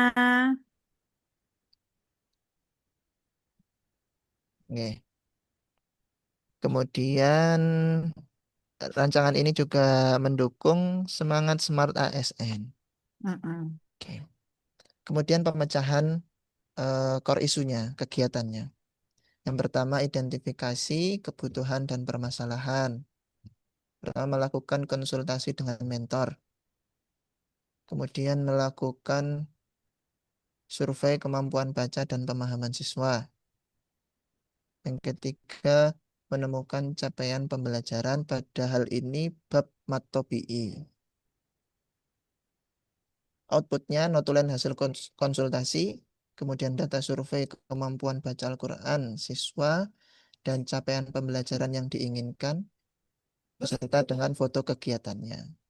Oke. Kemudian rancangan ini juga mendukung semangat Smart ASN. Mm-mm. Oke. Kemudian pemecahan core isunya, kegiatannya. Yang pertama, identifikasi kebutuhan dan permasalahan. Pertama, melakukan konsultasi dengan mentor. Kemudian melakukan survei kemampuan baca dan pemahaman siswa. Yang ketiga, menemukan capaian pembelajaran pada hal ini bab matobi'i. Outputnya notulen hasil konsultasi, kemudian data survei kemampuan baca Al-Quran siswa, dan capaian pembelajaran yang diinginkan, beserta dengan foto kegiatannya.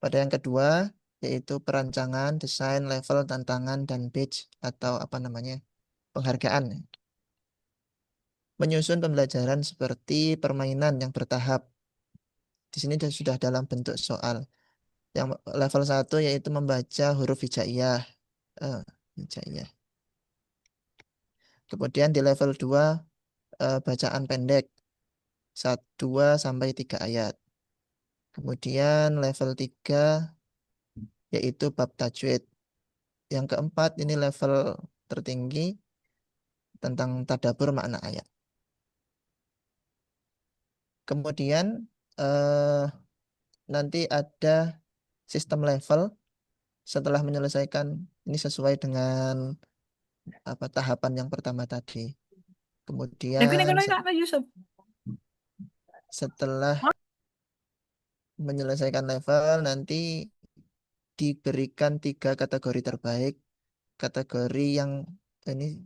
Pada yang kedua, yaitu perancangan, desain, level, tantangan, dan badge atau apa namanya, penghargaan. Menyusun pembelajaran seperti permainan yang bertahap. Di sini sudah dalam bentuk soal. Yang level 1 yaitu membaca huruf hijaiyah. Hijaiyah. Kemudian di level 2 bacaan pendek 2 sampai 3 ayat. Kemudian level 3 yaitu bab tajwid. Yang keempat ini level tertinggi tentang tadabbur makna ayat. Kemudian nanti ada sistem level setelah menyelesaikan ini sesuai dengan tahapan yang pertama tadi. Kemudian Kak Yusuf. setelah menyelesaikan level nanti diberikan 3 kategori terbaik. Kategori yang ini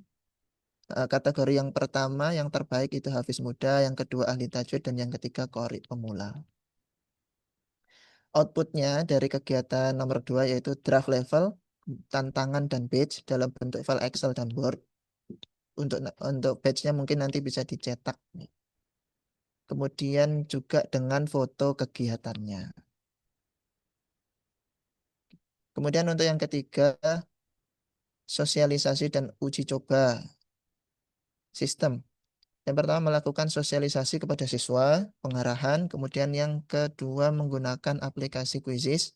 kategori yang pertama yang terbaik itu hafiz muda, yang kedua ahli tajwid, dan yang ketiga qari pemula. Outputnya dari kegiatan nomor 2 yaitu draft level, tantangan dan badge dalam bentuk file Excel dan Word. Untuk badge-nya mungkin nanti bisa dicetak. Kemudian juga dengan foto kegiatannya. Kemudian untuk yang ketiga, sosialisasi dan uji coba sistem. Yang pertama melakukan sosialisasi kepada siswa, pengarahan. Kemudian yang kedua menggunakan aplikasi Quizzes.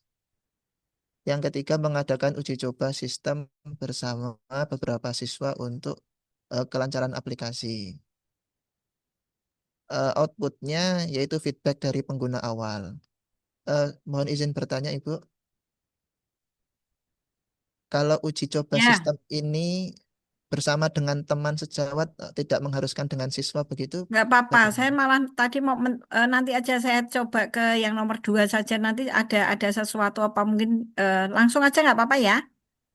Yang ketiga mengadakan uji coba sistem bersama beberapa siswa untuk kelancaran aplikasi. Outputnya yaitu feedback dari pengguna awal. Mohon izin bertanya Ibu, kalau uji coba Ya, sistem ini bersama dengan teman sejawat tidak mengharuskan dengan siswa begitu? nggak apa-apa. Saya Bagaimana? malah tadi mau nanti aja saya coba ke yang nomor 2 saja. Nanti ada sesuatu apa mungkin langsung aja nggak apa-apa ya.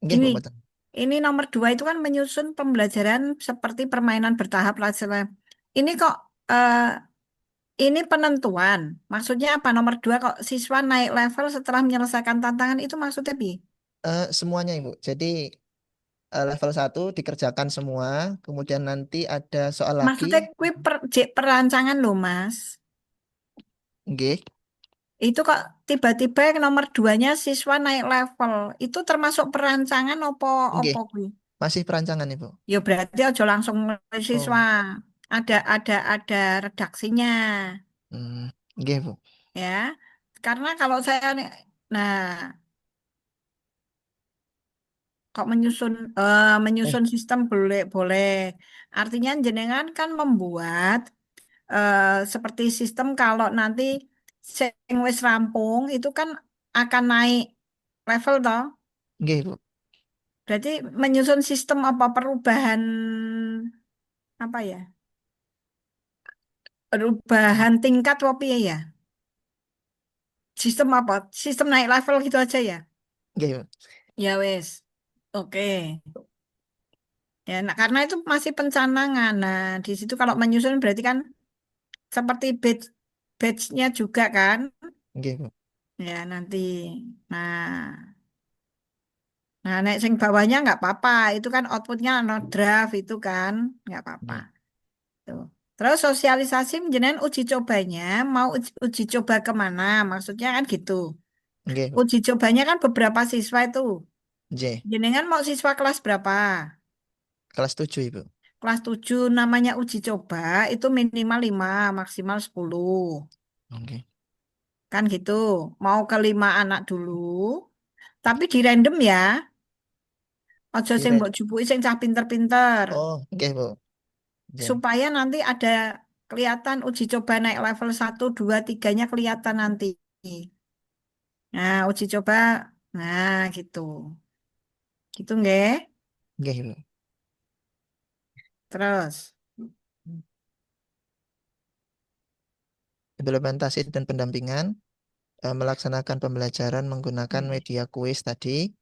Nggih, Gini, Bu Mboten. ini nomor 2 itu kan menyusun pembelajaran seperti permainan bertahap lah. Ini kok eh, ini penentuan. Maksudnya apa? Nomor 2 kok siswa naik level setelah menyelesaikan tantangan itu maksudnya bi? Semuanya Ibu. Jadi level 1 dikerjakan semua, kemudian nanti ada soal lagi. Maksudnya kui perancangan loh Mas. Nggih, Itu kok tiba-tiba yang nomor 2-nya siswa naik level. Itu termasuk perancangan nggih. opo kui? Masih perancangan Ibu. Ya berarti aja langsung mulai siswa. Oh, Ada redaksinya nggih, Bu. ya. Karena kalau saya nah kok menyusun sistem boleh boleh. Artinya jenengan kan membuat eh, seperti sistem kalau nanti sing wis rampung itu kan akan naik level toh. Nggih, Bu. Berarti menyusun sistem apa perubahan apa ya? Perubahan tingkat apa ya? Sistem apa? Sistem naik level gitu aja ya? Nggih, Bu. Ya wes. Oke. Ya, nah, karena itu masih pencanangan. Nah, di situ kalau menyusun berarti kan seperti batch-nya juga kan? Nggih, Bu. Ya, nanti. Nah, nek sing bawahnya nggak apa-apa. Itu kan outputnya no draft itu kan, nggak apa-apa. Nggih. Tuh. Terus sosialisasi menjenengan uji cobanya mau uji coba kemana? Maksudnya kan gitu. Nggih, Bu. Uji cobanya kan beberapa siswa itu. J. Jenengan mau siswa kelas berapa? Kelas 7, Ibu. Kelas 7 namanya uji coba itu minimal 5 maksimal 10. Oke. Kan gitu. Mau ke 5 anak dulu. Tapi di random ya. Aja sing Kira. mbok jupuki sing cah pinter-pinter. Oh, nggih, Bu. J. Supaya nanti ada kelihatan uji coba naik level 1, 2, 3-nya kelihatan nanti. Nah, uji coba. Nah, gitu. Gitu nggih. Nggih, Ibu. Terus. Implementasi dan pendampingan, melaksanakan pembelajaran menggunakan media kuis tadi,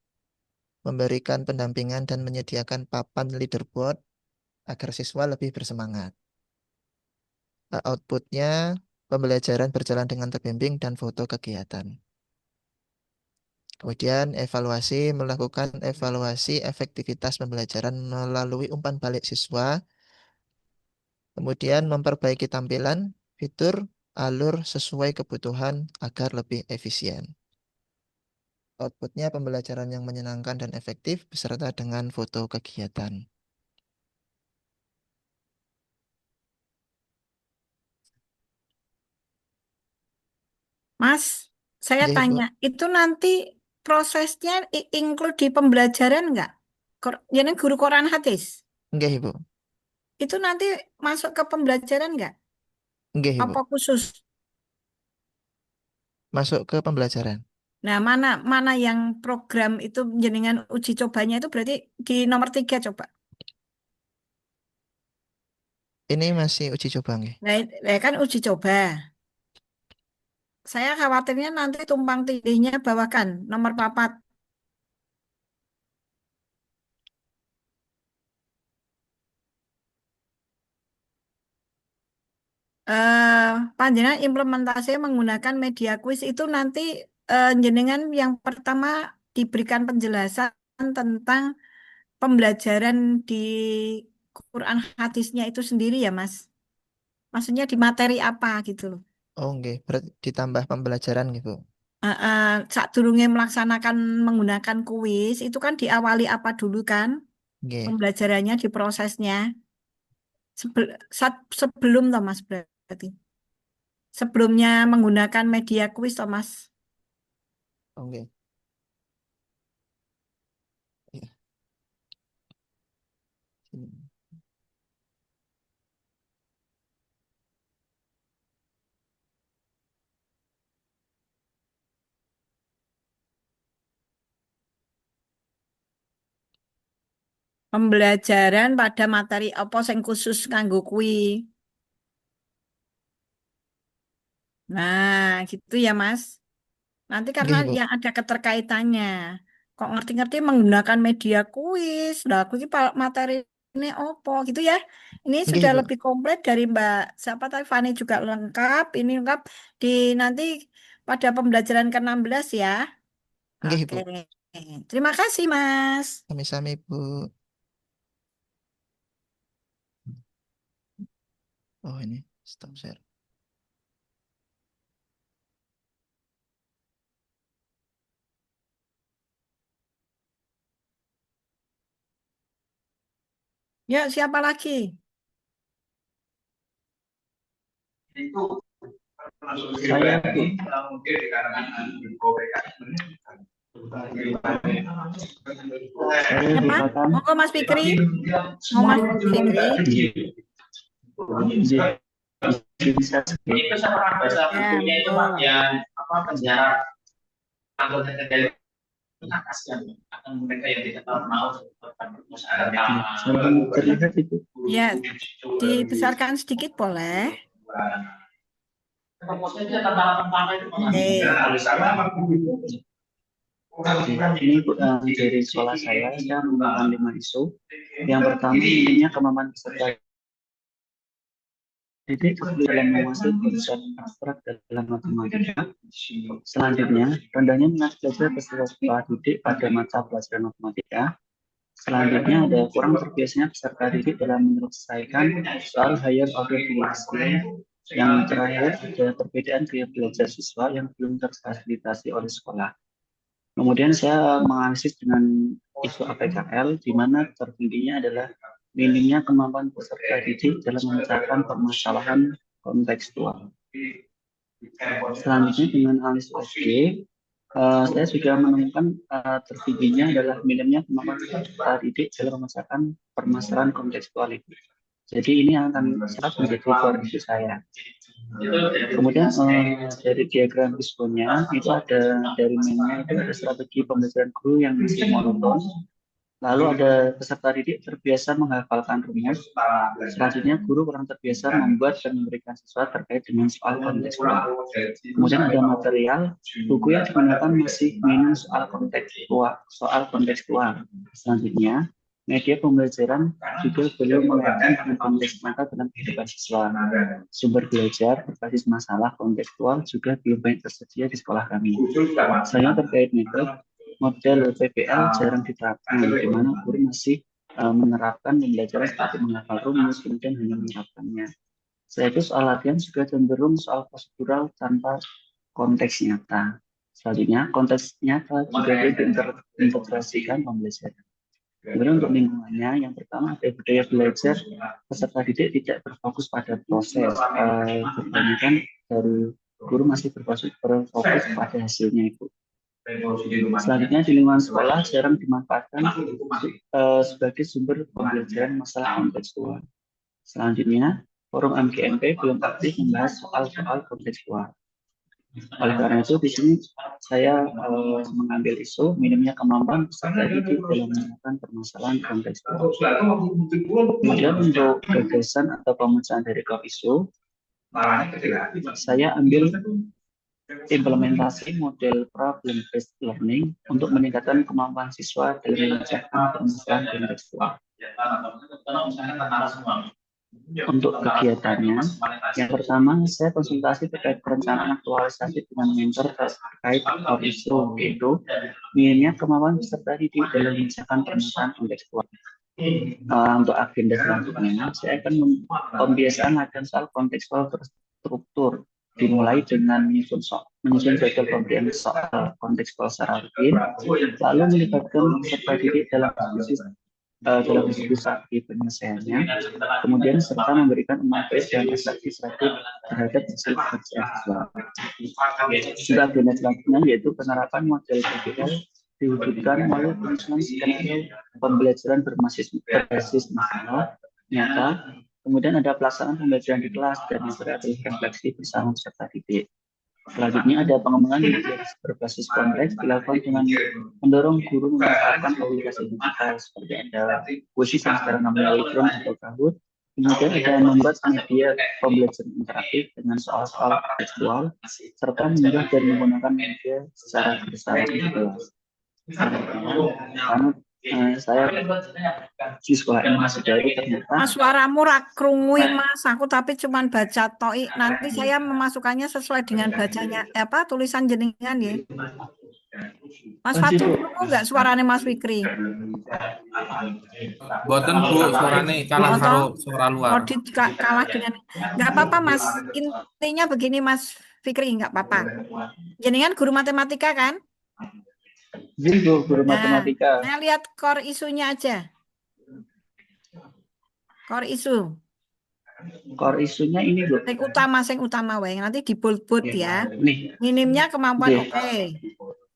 memberikan pendampingan dan menyediakan papan leaderboard agar siswa lebih bersemangat. Outputnya, pembelajaran berjalan dengan terbimbing dan foto kegiatan. Kemudian melakukan evaluasi efektivitas pembelajaran melalui umpan balik siswa. Kemudian memperbaiki tampilan, fitur, alur sesuai kebutuhan agar lebih efisien. Outputnya pembelajaran yang menyenangkan dan efektif beserta dengan foto kegiatan. Mas, saya Nggih, Ibu. tanya, itu nanti prosesnya include di pembelajaran nggak? Jadi guru Quran hadis, Nggih, Ibu. itu nanti masuk ke pembelajaran nggak? Nggih, Ibu. Apa khusus? Masuk ke pembelajaran. Nah, mana yang program itu jenengan uji cobanya itu berarti di nomor 3 coba. Ini masih uji coba, nggih. Nah, kan uji coba. Saya khawatirnya nanti tumpang tindihnya bawakan nomor 4. Panjenengan implementasi menggunakan media quiz itu nanti jenengan yang pertama diberikan penjelasan tentang pembelajaran di Quran hadisnya itu sendiri ya, Mas. Maksudnya di materi apa gitu loh. Oh, nggih. Berarti ditambah pembelajaran, nggih, Bu. Saat durunge melaksanakan menggunakan kuis itu kan diawali apa dulu kan Nggih. pembelajarannya di prosesnya sebelum toh Mas berarti sebelumnya menggunakan media kuis toh Mas. Oh, nggih. Iya. Sini. Pembelajaran pada materi apa sing khusus kanggo kuwi. Nah, gitu ya Mas. Nanti karena Nggih, Bu. yang ada keterkaitannya. Kok ngerti-ngerti menggunakan media kuis. Lah, aku ini materi ini opo gitu ya. Ini Nggih, sudah Bu. lebih komplit dari Mbak siapa tadi Fani juga lengkap. Ini lengkap di nanti pada pembelajaran ke-16 ya. Nggih, Oke. Bu. Terima kasih, Mas. Sami-sami, Bu. Oh, ini stop share. Ya, siapa lagi? Saya Siapa? Monggo Mas Fikri. Mau Mas Fikri. bisa Itu sama orang bahasa Ya, bukunya itu Pak yang apa penjara anggota dari kasihan akan mereka yang tidak tahu mau terlihat itu. Ya, dibesarkan sedikit boleh. Ini dari sekolah saya menggunakan 5 isu. Yang pertama intinya kemampuan peserta didik dalam menguasai konsep abstrak dalam matematika. Selanjutnya, rendahnya minat belajar peserta didik pada mata pelajaran matematika. Selanjutnya ada kurang terbiasanya peserta didik dalam menyelesaikan soal higher order skill. Yang terakhir ada perbedaan gaya belajar siswa yang belum terfasilitasi oleh sekolah. Kemudian saya menganalisis dengan isu APKL, di mana tertingginya adalah minimnya kemampuan peserta didik dalam memecahkan permasalahan kontekstual. Selanjutnya dengan analisis USG, saya juga menemukan tertingginya adalah minimnya kemampuan peserta didik dalam memecahkan permasalahan kontekstual itu. Jadi ini akan sangat menjadi core issue saya. Kemudian dari diagram responnya itu ada dari mainnya itu ada strategi pembelajaran guru yang masih monoton. Lalu ada peserta didik terbiasa menghafalkan rumus. Selanjutnya guru kurang terbiasa membuat dan memberikan siswa terkait dengan soal kontekstual. Kemudian ada material, buku yang digunakan masih minim soal kontekstual. Selanjutnya, media pembelajaran juga belum mengaitkan dengan konteks nyata dalam kehidupan siswa. Sumber belajar berbasis masalah kontekstual juga belum banyak tersedia di sekolah kami. Selanjutnya terkait model PPL jarang diterapkan, di mana guru masih menerapkan pembelajaran seperti menghafal rumus, kemudian hanya menerapkannya. Setelah itu soal latihan juga cenderung soal prosedural tanpa konteks nyata. Selanjutnya, konteks nyata juga diintegrasikan pembelajaran. Kemudian untuk lingkungannya, yang pertama ada budaya belajar, peserta didik tidak berfokus pada proses. Kebanyakan dari guru masih berfokus pada hasilnya itu. Selanjutnya di lingkungan sekolah jarang dimanfaatkan sebagai sumber pembelajaran masalah kontekstual. Selanjutnya, forum MGMP belum aktif membahas soal-soal kontekstual. Oleh karena itu, di sini saya mengambil isu minimnya kemampuan peserta didik dalam menemukan permasalahan kontekstual. Kemudian untuk gagasan atau pemecahan dari core isu, saya ambil implementasi model problem based learning untuk meningkatkan kemampuan siswa dalam memecahkan permasalahan kontekstual. Untuk kegiatannya, yang pertama saya konsultasi terkait perencanaan aktualisasi dengan mentor terkait core isu, yaitu minimnya kemampuan peserta didik dalam memecahkan permasalahan kontekstual. Untuk agenda selanjutnya, saya akan pembiasaan latihan soal kontekstual terstruktur, dimulai dengan menyusun jadwal pemberian soal kontekstual secara rutin, lalu melibatkan peserta didik dalam diskusi penyelesaiannya, kemudian serta memberikan materi dan refleksi strategis terhadap hasil pekerjaan siswa. Juga agenda selanjutnya yaitu penerapan model PPL diwujudkan melalui penyusunan skenario pembelajaran berbasis masalah nyata. Kemudian ada pelaksanaan pembelajaran di kelas dan metode refleksi bersama peserta didik. Selanjutnya ada pengembangan media berbasis konteks dilakukan dengan mendorong guru memanfaatkan aplikasi digital seperti ada Wisi yang sekarang namanya Librem atau Kahoot. Kemudian ada membuat media pembelajaran interaktif dengan soal-soal tekstual serta mengunggah dan menggunakan media secara bersama di kelas. Karena saya di sekolah ini masih dari ternyata Mas, suaramu rak krungu Mas, aku tapi cuman baca toi. Nanti saya memasukkannya sesuai dengan bacanya tulisan jenengan ya. Mas Fatul enggak suaranya Mas Fikri? Boten Bu, suaranya kalah karo suara luar. Audit kalah dengan enggak apa-apa Mas. Intinya begini Mas Fikri, enggak apa-apa. Jenengan guru matematika kan? Guru matematika. Saya lihat core isunya aja. Core isu. Core isunya ini Bu. Sing utama wae. Nanti di bold ya. Nih. Minimnya kemampuan oke.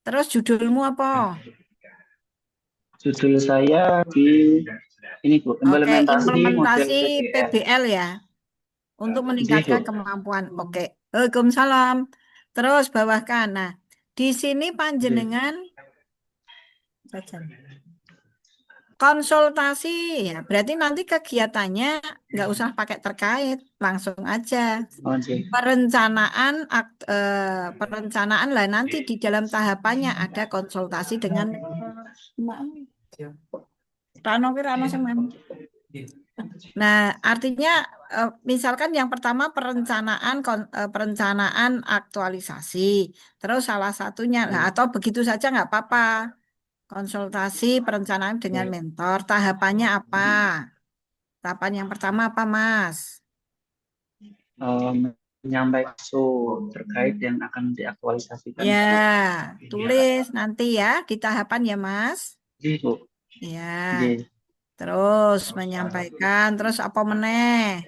Terus judulmu apa? Judul saya di ini Bu, implementasi PBL ya. Untuk meningkatkan kemampuan. Oke. Waalaikumsalam. Terus bawahkan. Nah, di sini panjenengan konsultasi ya, berarti nanti kegiatannya nggak usah pakai terkait, langsung aja. Perencanaan lah nanti di dalam tahapannya ada konsultasi dengan Nah, artinya misalkan yang pertama perencanaan aktualisasi, terus salah satunya atau begitu saja nggak apa-apa. Konsultasi perencanaan dengan mentor, tahapannya apa? Tahapan yang pertama apa, Mas? Menyampaikan isu terkait yang akan diaktualisasikan. Ya, tulis nanti ya di tahapan ya, Mas. Bu. Ya. Terus menyampaikan, terus apa meneh?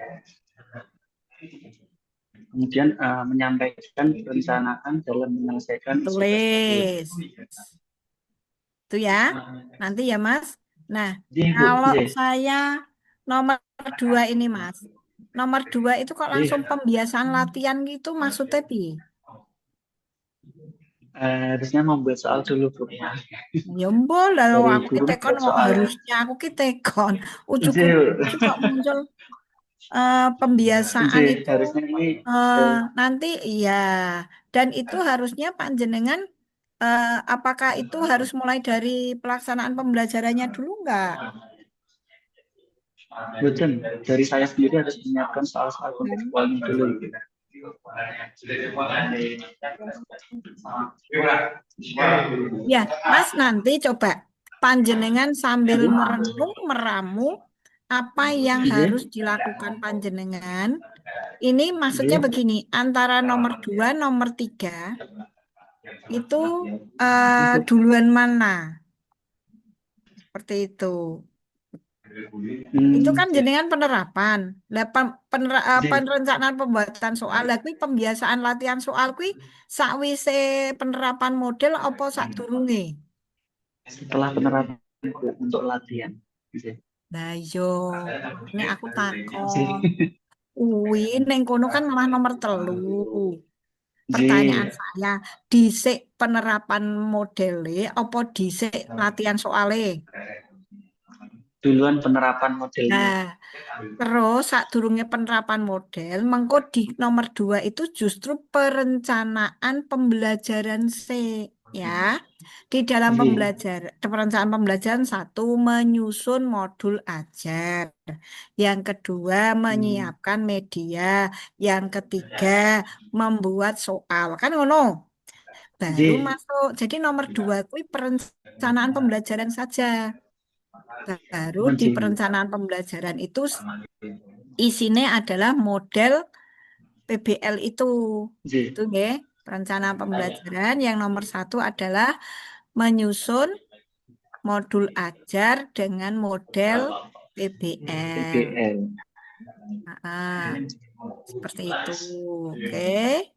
Kemudian menyampaikan perencanaan dalam menyelesaikan tulis. Itu ya, nanti ya Mas. Nah, kalau saya nomor 2 ini Mas, nomor 2 itu kok J. langsung pembiasaan latihan gitu maksudnya piye? Harusnya membuat soal dulu, Bu. Ya mbol kalau Dari aku guru kitekon membuat soal. harusnya aku kitekon. J, Ujuk-ujuk kok muncul pembiasaan J, itu harusnya ini nanti iya. Dan itu harusnya panjenengan apakah itu harus mulai dari pelaksanaan pembelajarannya dulu enggak? Bukan, dari saya sendiri harus menyiapkan soal-soal kontekstualnya dulu. Ya, Mas nanti coba panjenengan sambil merenung, meramu apa yang harus J, dilakukan panjenengan. Ini maksudnya J, begini, antara nomor 2, nomor 3 itu duluan mana? Seperti itu. Itu kan J, jenengan penerapan. Lah J. perencanaan pembuatan soal lah kuwi pembiasaan latihan soal kuwi sakwise penerapan model apa sadurunge? Setelah penerapan untuk latihan. J. Lah yo, makanya aku takon. J. Ning kono kan malah nomor 3. Pertanyaan J. saya, dhisik penerapan modele apa dhisik latihan soale? Duluan penerapan modelnya. Nah, terus sadurunge penerapan model, mengko di nomor 2 itu justru perencanaan pembelajaran C, ya. Di dalam J. perencanaan pembelajaran 1 menyusun modul ajar. Yang kedua menyiapkan media. Yang ketiga membuat soal. Kan ngono? Baru J. masuk. Jadi nomor 2 itu perencanaan pembelajaran saja. Baru di J. perencanaan pembelajaran itu isinya adalah model PBL itu. J. Itu ya, perencanaan pembelajaran yang nomor 1 adalah menyusun modul ajar dengan model PBL. PBL. Seperti itu. Oke.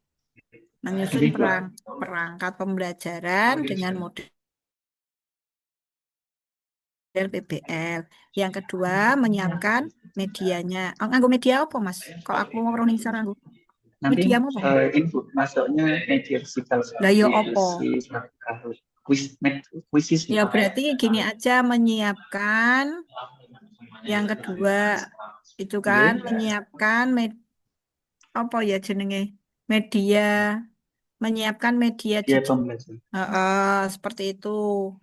Menyusun perangkat pembelajaran dengan model PBL. Yang kedua, menyiapkan medianya. Nganggo media apa, Mas? Kok aku mau roningsar nganggo Nanti media apa? info masuknya media digital Lah yo seperti apa? kuisis. Ya berarti gini aja menyiapkan. Yang kedua itu kan menyiapkan apa ya jenenge media, menyiapkan media Ya, digital. Seperti itu.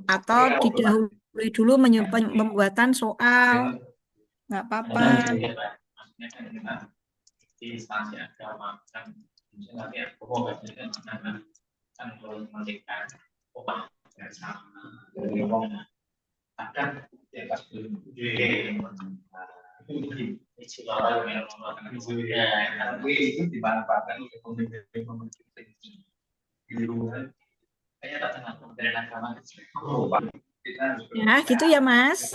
Atau didahului dulu pembuatan soal. Nggak apa-apa. Ya, gitu ya, Mas.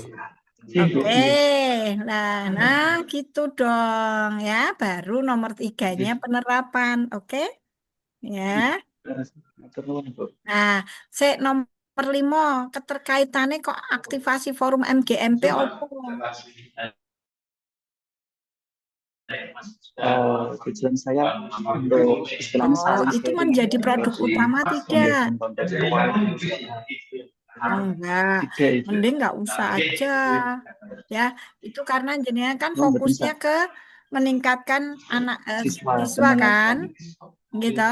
Oke, nah gitu dong ya. Baru nomor 3-nya penerapan, oke? Ya. Nah, nomor 5 keterkaitannya kok aktivasi forum MGMP opo? Tujuan saya untuk istilahnya saling Itu sharing menjadi produk utama tidak? Oh, enggak, Tidak itu. mending nggak usah aja. Ya, itu karena jenengan kan Memang fokusnya ke meningkatkan anak siswa kan, gitu.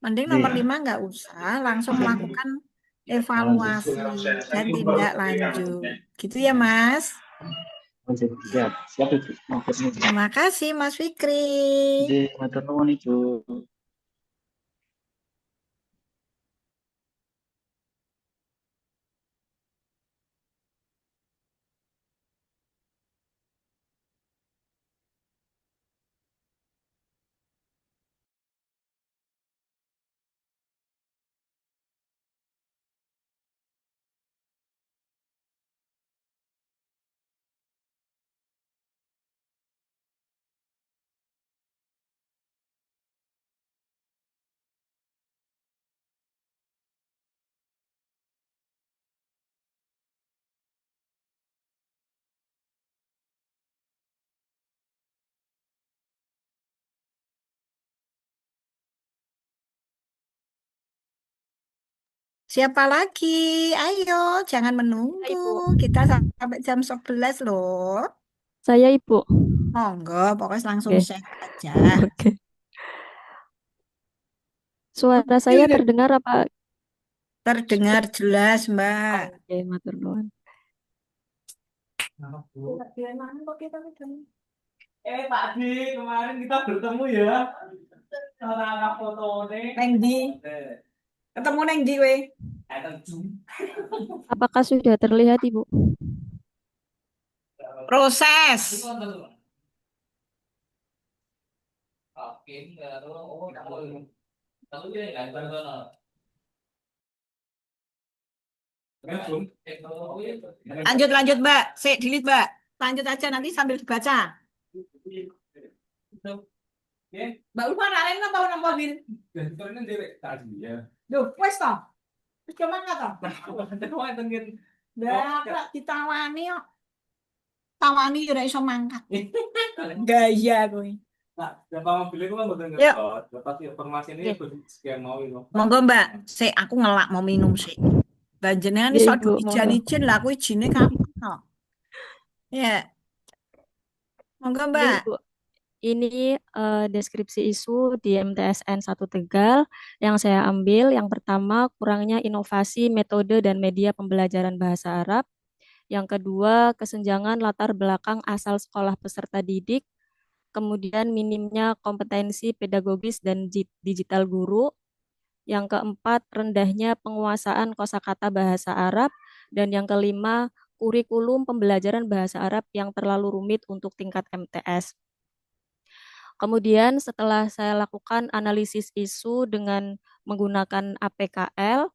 Mending nomor 5 nggak usah, langsung melakukan evaluasi dan tindak lanjut. Gitu ya, Mas. Siap, siap itu. Terima kasih, Mas Fikri. Matur nuwun Ibu. Siapa lagi? Ayo, jangan menunggu. Ibu. Kita sampai jam 11 loh. Saya Ibu. Monggo, pokoknya langsung Oke. share aja. Oke. Suara saya terdengar apa? Terdengar jelas, Mbak. Oke, matur nuwun. Pak Di, kemarin kita bertemu ya. Orang foto Neng di. Ketemu neng di we. Apakah sudah terlihat, Ibu? Proses. Lanjut, Mbak. Delete, Mbak. Lanjut aja nanti sambil dibaca. Mbak Ulfa lain napa mobil? Duh, wes toh. Wis kemana toh? Lah, kok ditawani kok. Tawani ora iso mangkat. Gaya kowe. Nah, Bapak mobil itu kan betul Yuk. dapat informasi ini sekian mau itu. Monggo Mbak, aku ngelak mau minum sik. Banjenengan Ya, iso Ibu, ijan-ijan lah aku ijine kapan kok. Ya. Monggo Ya, Mbak. Ibu. Ini deskripsi isu di MTSN 1 Tegal yang saya ambil. Yang pertama, kurangnya inovasi metode dan media pembelajaran bahasa Arab. Yang kedua, kesenjangan latar belakang asal sekolah peserta didik. Kemudian minimnya kompetensi pedagogis dan digital guru. Yang keempat, rendahnya penguasaan kosakata bahasa Arab. Dan yang kelima, kurikulum pembelajaran bahasa Arab yang terlalu rumit untuk tingkat MTS. Kemudian setelah saya lakukan analisis isu dengan menggunakan APKL,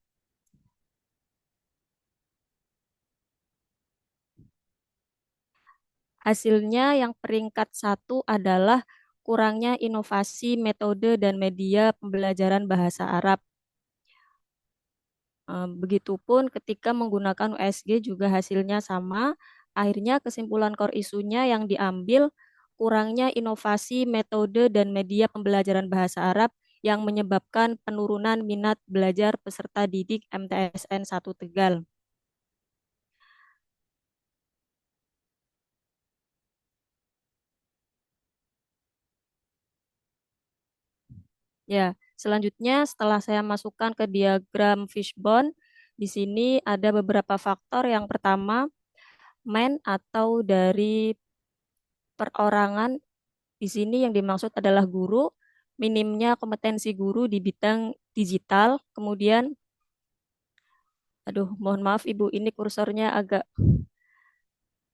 hasilnya yang peringkat 1 adalah kurangnya inovasi metode dan media pembelajaran bahasa Arab. Begitupun ketika menggunakan USG juga hasilnya sama. Akhirnya kesimpulan core isunya yang diambil kurangnya inovasi metode dan media pembelajaran bahasa Arab yang menyebabkan penurunan minat belajar peserta didik MTSN 1 Tegal. Ya, selanjutnya setelah saya masukkan ke diagram fishbone, di sini ada beberapa faktor. Yang pertama, man atau dari perorangan. Di sini yang dimaksud adalah guru, minimnya kompetensi guru di bidang digital. Kemudian, mohon maaf Ibu, ini kursornya agak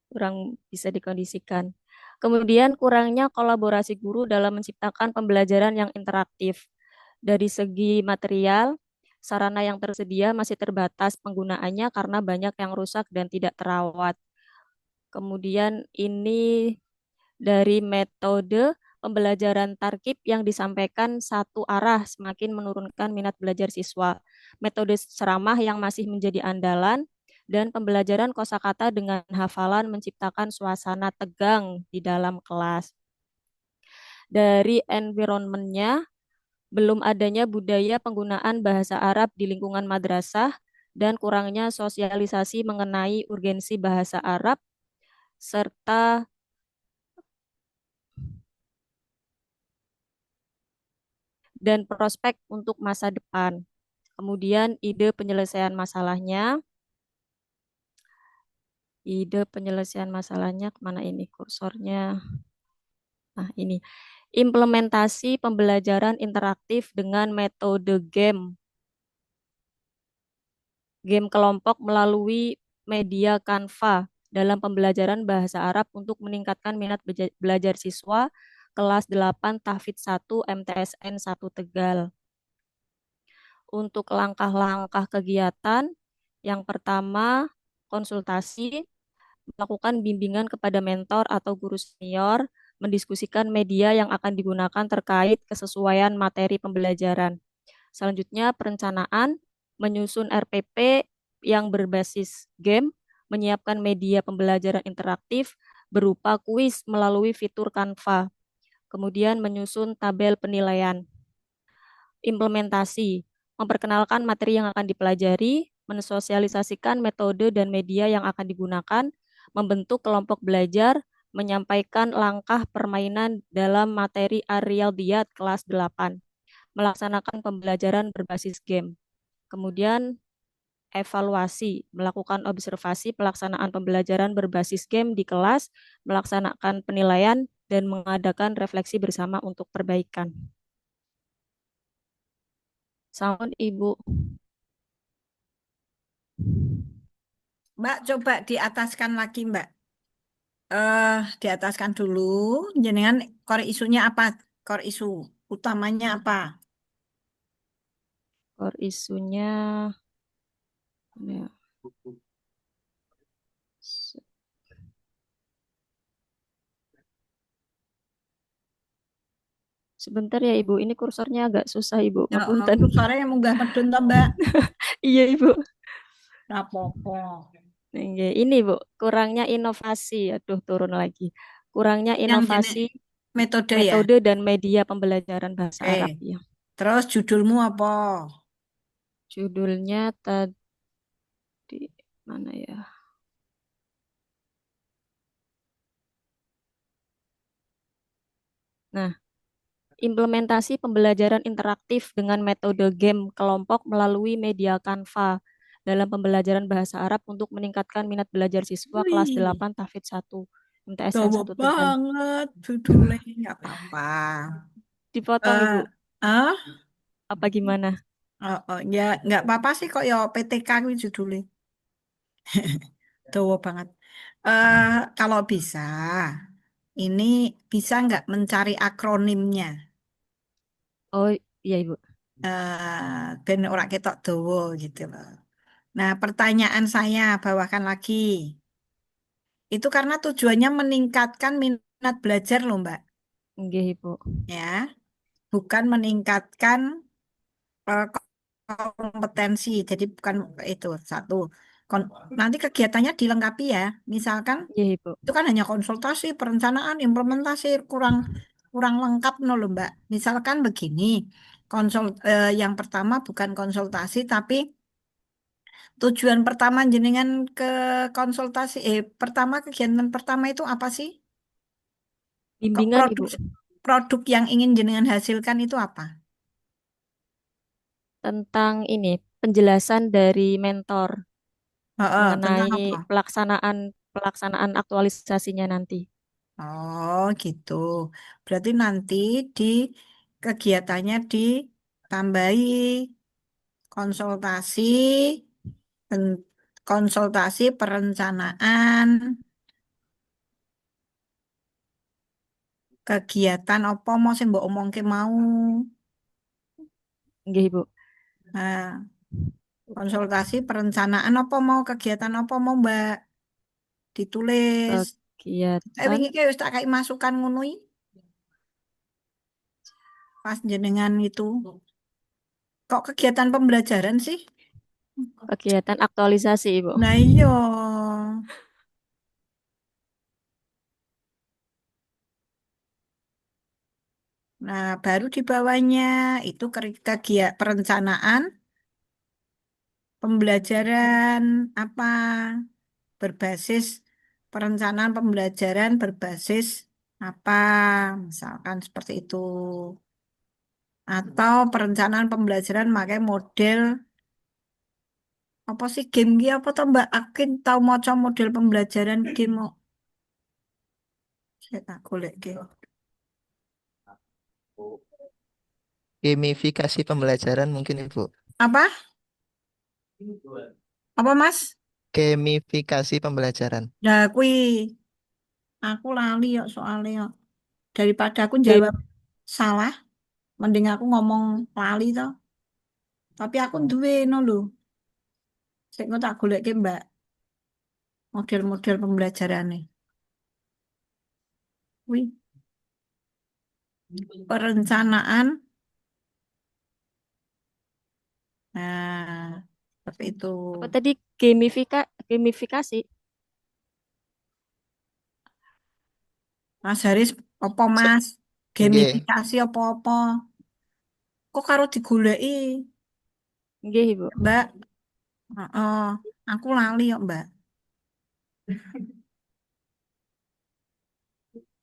kurang bisa dikondisikan. Kemudian kurangnya kolaborasi guru dalam menciptakan pembelajaran yang interaktif. Dari segi material, sarana yang tersedia masih terbatas penggunaannya karena banyak yang rusak dan tidak terawat. Kemudian ini dari metode pembelajaran tarkib yang disampaikan satu arah semakin menurunkan minat belajar siswa. Metode ceramah yang masih menjadi andalan dan pembelajaran kosakata dengan hafalan menciptakan suasana tegang di dalam kelas. Dari environment-nya, belum adanya budaya penggunaan bahasa Arab di lingkungan madrasah dan kurangnya sosialisasi mengenai urgensi bahasa Arab serta dan prospek untuk masa depan. Kemudian ide penyelesaian masalahnya. Kemana ini kursornya? Nah, ini. Implementasi pembelajaran interaktif dengan metode game. Game kelompok melalui media Canva dalam pembelajaran bahasa Arab untuk meningkatkan minat belajar siswa kelas 8 Tahfidz 1 MTSN 1 Tegal. Untuk langkah-langkah kegiatan, yang pertama konsultasi, melakukan bimbingan kepada mentor atau guru senior, mendiskusikan media yang akan digunakan terkait kesesuaian materi pembelajaran. Selanjutnya perencanaan, menyusun RPP yang berbasis game, menyiapkan media pembelajaran interaktif berupa kuis melalui fitur Canva. Kemudian menyusun tabel penilaian. Implementasi, memperkenalkan materi yang akan dipelajari, mensosialisasikan metode dan media yang akan digunakan, membentuk kelompok belajar, menyampaikan langkah permainan dalam materi Ar-Riyadhiyat kelas 8, melaksanakan pembelajaran berbasis game. Kemudian evaluasi, melakukan observasi pelaksanaan pembelajaran berbasis game di kelas, melaksanakan penilaian, dan mengadakan refleksi bersama untuk perbaikan. Sound Ibu. Mbak, coba diataskan lagi, Mbak. Diataskan dulu. Jenengan core isunya apa? Core isu utamanya apa? Core isunya ya, sebentar ya Ibu, ini kursornya agak susah Ibu, Ya, ngapunten. kursornya munggah medun toh, Mbak. Iya Ibu. Rapopo. Nggih, ini Bu, kurangnya inovasi. Aduh, turun lagi. Kurangnya Yang jenis inovasi metode ya. metode dan media pembelajaran bahasa Oke. Arab ya. Terus judulmu apa? Judulnya tadi mana ya? Nah, implementasi pembelajaran interaktif dengan metode game kelompok melalui media Canva dalam pembelajaran bahasa Arab untuk meningkatkan minat belajar siswa kelas Wih, 8 Tahfidz 1 MTSN dawa 1 Tegal. banget judulnya. Nggak apa-apa. Dipotong Ibu, Ah, apa gimana? ya nggak apa-apa sih kok ya PTK kuwi judulnya. Dawa banget. Kalau bisa, ini bisa nggak mencari akronimnya? Oh iya Ibu. Ben ora ketok dawa gitu loh. Nah, pertanyaan saya bawakan lagi. Itu karena tujuannya meningkatkan minat belajar loh, Mbak. Nggih Ibu. Ya, bukan meningkatkan eh, kompetensi. Jadi bukan itu satu. Kon- Nanti kegiatannya dilengkapi ya. Misalkan Nggih Ibu. itu kan hanya konsultasi, perencanaan, implementasi kurang kurang lengkap no loh, Mbak. Misalkan begini, yang pertama bukan konsultasi tapi tujuan pertama jenengan ke konsultasi, pertama kegiatan pertama itu apa sih? Kok Bimbingan produk Ibu produk yang ingin jenengan hasilkan itu apa? tentang ini penjelasan dari mentor Tentang mengenai apa? pelaksanaan pelaksanaan aktualisasinya nanti. Oh, gitu. Berarti nanti di kegiatannya ditambahi konsultasi, pen- konsultasi perencanaan kegiatan apa mau sing mbok omongke mau. Nggih Ibu. Nah, konsultasi perencanaan apa mau kegiatan apa mau Mbak ditulis. Kegiatan Wingi ki wis tak kai masukan ngono iki pas jenengan itu. Kok kegiatan pembelajaran sih? kegiatan aktualisasi Ibu. Nah iya. Nah, baru di bawahnya itu kegiatan perencanaan pembelajaran apa berbasis perencanaan pembelajaran berbasis apa misalkan seperti itu atau perencanaan pembelajaran pakai model apa sih game ki apa tuh Mbak Akin tahu maca model pembelajaran game kok. Saya tak golek game. Gamifikasi pembelajaran mungkin Ibu. Apa? Apa Mas? Gamifikasi pembelajaran. Nah, kui aku lali ya soalnya ya. Daripada aku Game jawab salah, mending aku ngomong lali toh. Tapi aku duwe no lho. Sing engko tak goleke Mbak, model-model pembelajarane. Kuwi perencanaan. Nah, seperti itu. apa tadi gamifikasi? Mas Haris, apa Se- Mas? Nggih. Gamifikasi apa-apa? Kok karo digoleki? Nggih, Ibu. Mbak. Oh, aku lali kok, Mbak.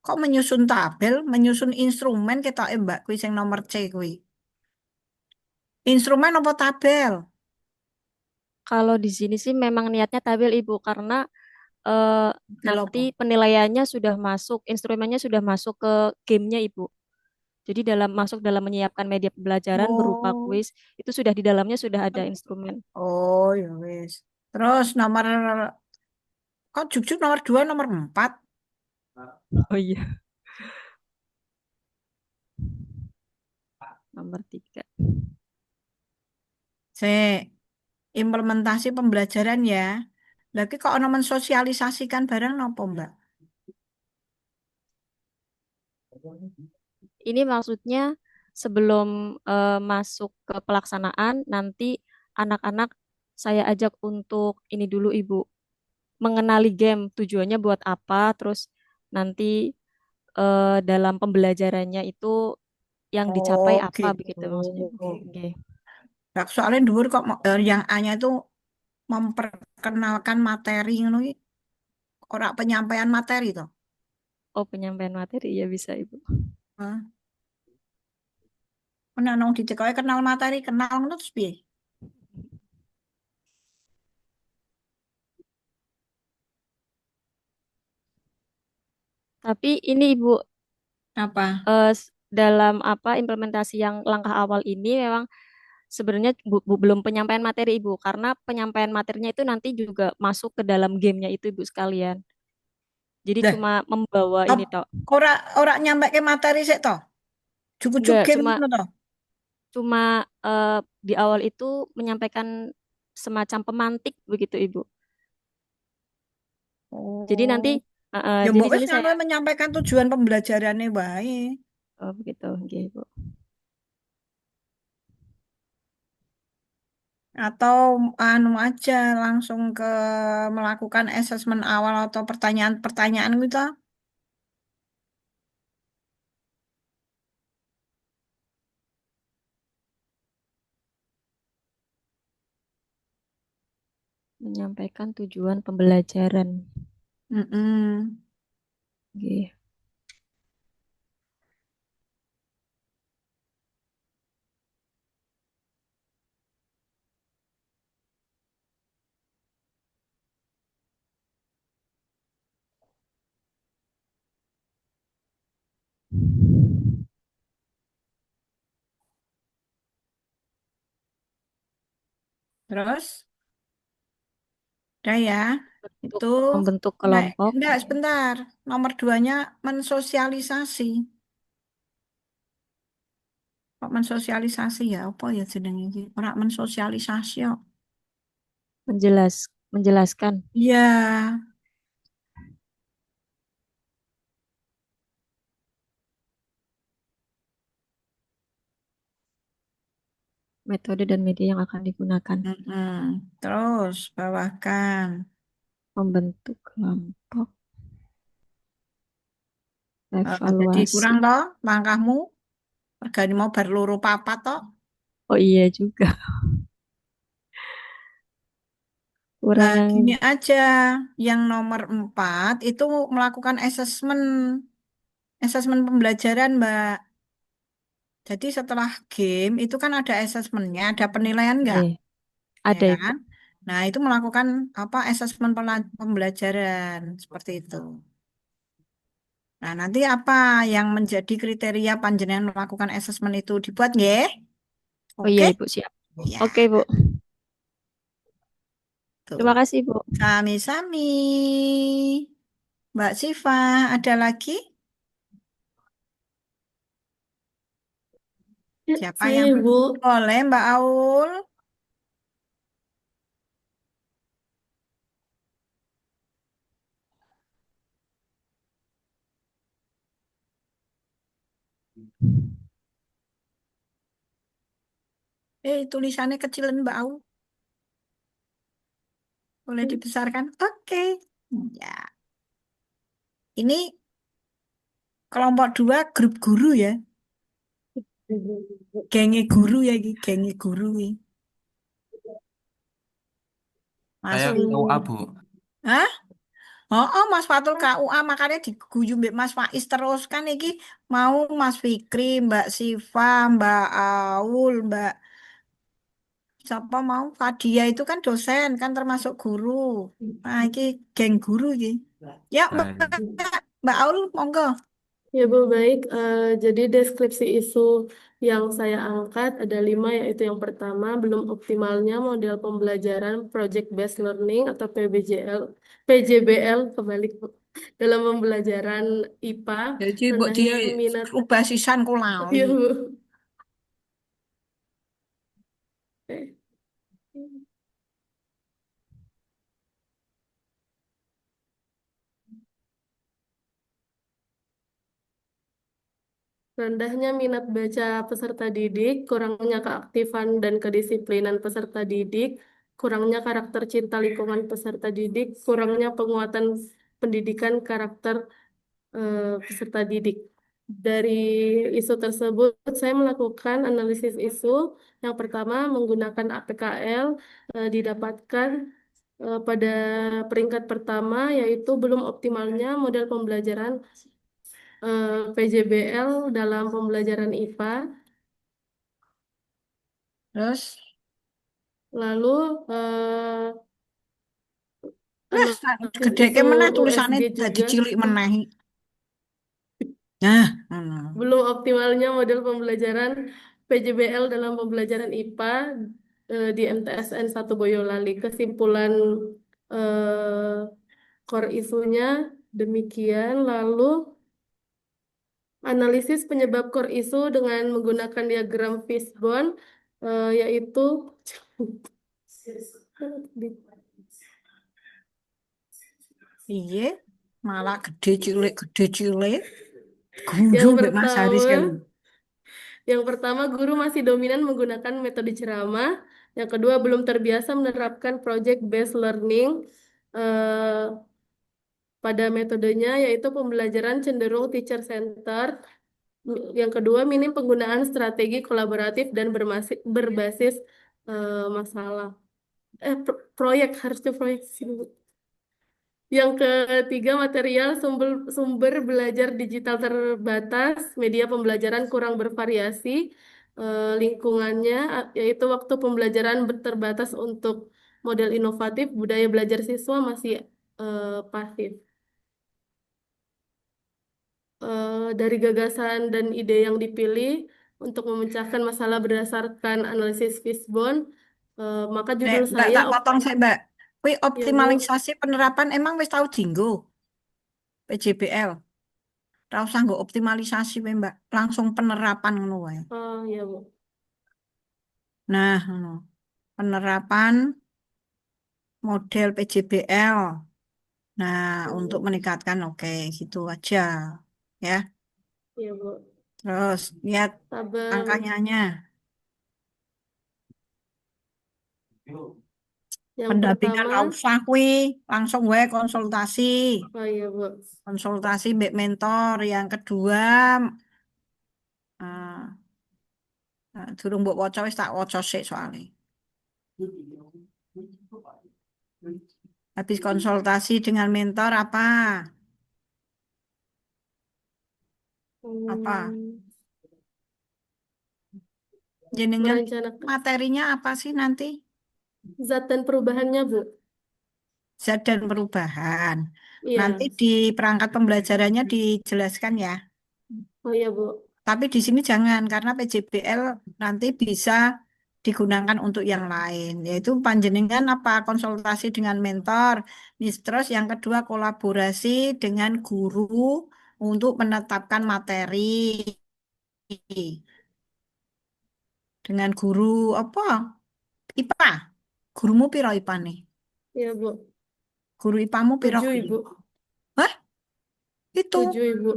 Kok menyusun tabel, menyusun instrumen kita Mbak kuwi sing nomor C kuwi. Instrumen apa tabel? Kalau di sini sih memang niatnya tabel Ibu karena eh, Tabel nanti apa? penilaiannya sudah masuk, instrumennya sudah masuk ke gamenya Ibu. Jadi masuk dalam menyiapkan media pembelajaran berupa Oh, kuis itu sudah di dalamnya sudah ada instrumen. oh ya wis. Terus nomor kok Jujur nomor 2 nomor 4. Oh iya, nomor 3. C. Implementasi pembelajaran ya. Lagi kok ono mensosialisasikan barang nopo, Mbak? Ini maksudnya sebelum masuk ke pelaksanaan nanti anak-anak saya ajak untuk ini dulu Ibu, mengenali game tujuannya buat apa, terus nanti dalam pembelajarannya itu yang dicapai Oh, apa gitu. begitu maksudnya. Oke. Nah, soalnya dulu kok yang A-nya itu memperkenalkan materi ngono iki, ora penyampaian materi toh. Oh, penyampaian materi ya bisa Ibu. Hah? Nah, nong ditekoke kenal materi, kenal ngono terus piye? Tapi ini Ibu Apa? dalam apa implementasi yang langkah awal ini memang sebenarnya belum penyampaian materi Ibu karena penyampaian materinya itu nanti juga masuk ke dalam gamenya itu Ibu sekalian. Jadi Dah, cuma membawa ini ap- tok. ora ora nyampe ke materi sik toh. Cukup-cukup Enggak, game cuma ngono toh. cuma di awal itu menyampaikan semacam pemantik begitu Ibu. Jadi nanti Oh. Ya jadi mbok wis nanti saya menyampaikan tujuan pembelajarannya wae. oh begitu, nggih, Ibu. Atau anu aja langsung ke melakukan asesmen awal atau pertanyaan-pertanyaan gitu. Menyampaikan tujuan pembelajaran. Mm-mm. Nggih. Terus, udah ya. Untuk Itu, membentuk enggak, kelompok. enggak sebentar. Nomor 2-nya mensosialisasi. Kok mensosialisasi ya? Apa ya jenenge iki? Ora mensosialisasi kok. Menjelaskan Iya, metode dan media yang akan digunakan. mm-mm. Terus bawahkan. Membentuk kelompok. Jadi Evaluasi. kurang toh langkahmu. Regane mau bar loro papat toh. Oh iya juga. Nah, Kurang gini aja. Yang nomor 4 itu melakukan asesmen pembelajaran, Mbak. Jadi setelah game itu kan ada asesmennya, ada penilaian nggak? nggih. Ya Ada Ibu. kan? Nah, itu melakukan apa asesmen pembelajaran seperti itu. Nah, nanti apa yang menjadi kriteria panjenengan melakukan asesmen itu dibuat nggih? Oh iya Oke? Ibu siap. Ya, Oke Bu. tuh. Terima kasih Bu. Sami-sami. Mbak Siva, ada lagi? Siapa Sih, yang Bu. boleh Mbak Aul? Tulisannya kecilan Mbak Aul. Boleh dibesarkan? Oke. Ya. Ini kelompok 2 grup guru ya. Genge guru ya, ini genge guru ini. Saya Mas KUA, Bu. Hah? Oh, Mas Fatul KUA makanya diguyu Mbak Mas Faiz terus kan iki mau Mas Fikri, Mbak Siva, Mbak Aul, Mbak siapa mau Fadia itu kan dosen kan termasuk guru. Nah, iki geng guru iki. Ya, Nah, Mbak Aul monggo. Ya Bu, baik. Jadi deskripsi isu yang saya angkat ada 5, yaitu yang pertama, belum optimalnya model pembelajaran Project Based Learning atau PJBL, kebalik Bu, dalam pembelajaran IPA, Jadi mbok di rendahnya minat. rubah sisan ku lali. Iya, Bu. Eh, Rendahnya minat baca peserta didik, kurangnya keaktifan dan kedisiplinan peserta didik, kurangnya karakter cinta lingkungan peserta didik, kurangnya penguatan pendidikan karakter peserta didik. Dari isu tersebut, saya melakukan analisis isu. Yang pertama, menggunakan APKL didapatkan pada peringkat pertama, yaitu belum optimalnya model pembelajaran PJBL dalam pembelajaran IPA. Terus Lalu lah analisis gede isu meneh USG tulisannya juga. dadi cilik meneh. Nah, Belum optimalnya model pembelajaran PJBL dalam pembelajaran IPA di MTSN 1 Boyolali. Kesimpulan core isunya demikian. Lalu analisis penyebab core isu dengan menggunakan diagram fishbone, yaitu iya, malah gede cilik. yang Guyu Mbak Mas Haris kan. pertama, guru masih dominan menggunakan metode ceramah. Yang kedua, belum terbiasa menerapkan project based learning pada metodenya, yaitu pembelajaran cenderung teacher centered. Yang kedua, minim penggunaan strategi kolaboratif dan berbasis masalah. Proyek, harusnya proyek sini. Yang ketiga, material sumber belajar digital terbatas, media pembelajaran kurang bervariasi, lingkungannya, yaitu waktu pembelajaran terbatas untuk model inovatif, budaya belajar siswa masih pasif. Dari gagasan dan ide yang dipilih untuk memecahkan masalah berdasarkan analisis fishbone, maka judul Mbak saya tak potong saya Mbak. Kuwi ya, Bu. optimalisasi penerapan emang wis tahu dinggo PJBL. Ora usah nggo optimalisasi wae Mbak, langsung penerapan ngono wae. Oh ya Bu. Nah, ngono. Penerapan model PJBL. Nah, untuk meningkatkan oke, gitu aja. Ya. Ya Bu. Terus lihat Sabar. angkanya. Yang Pendampingan pertama, usah kuwi, langsung wae konsultasi. oh iya Bu. Konsultasi mbek mentor. Yang kedua, durung mbok waca wis tak waca sik soalnya. Habis konsultasi dengan mentor apa? Apa? Jenengan Merencanakan materinya apa sih nanti? zat dan perubahannya Bu. Zat dan perubahan. Iya. Nanti di perangkat pembelajarannya dijelaskan ya. Oh iya Bu. Tapi di sini jangan karena PJBL nanti bisa digunakan untuk yang lain, yaitu panjenengan apa konsultasi dengan mentor. Terus yang kedua kolaborasi dengan guru untuk menetapkan materi. Dengan guru apa? IPA. Gurumu piro IPA nih? Iya Bu. Guru IPAmu piro? 7 Ibu. Hah? Itu. 7 Ibu.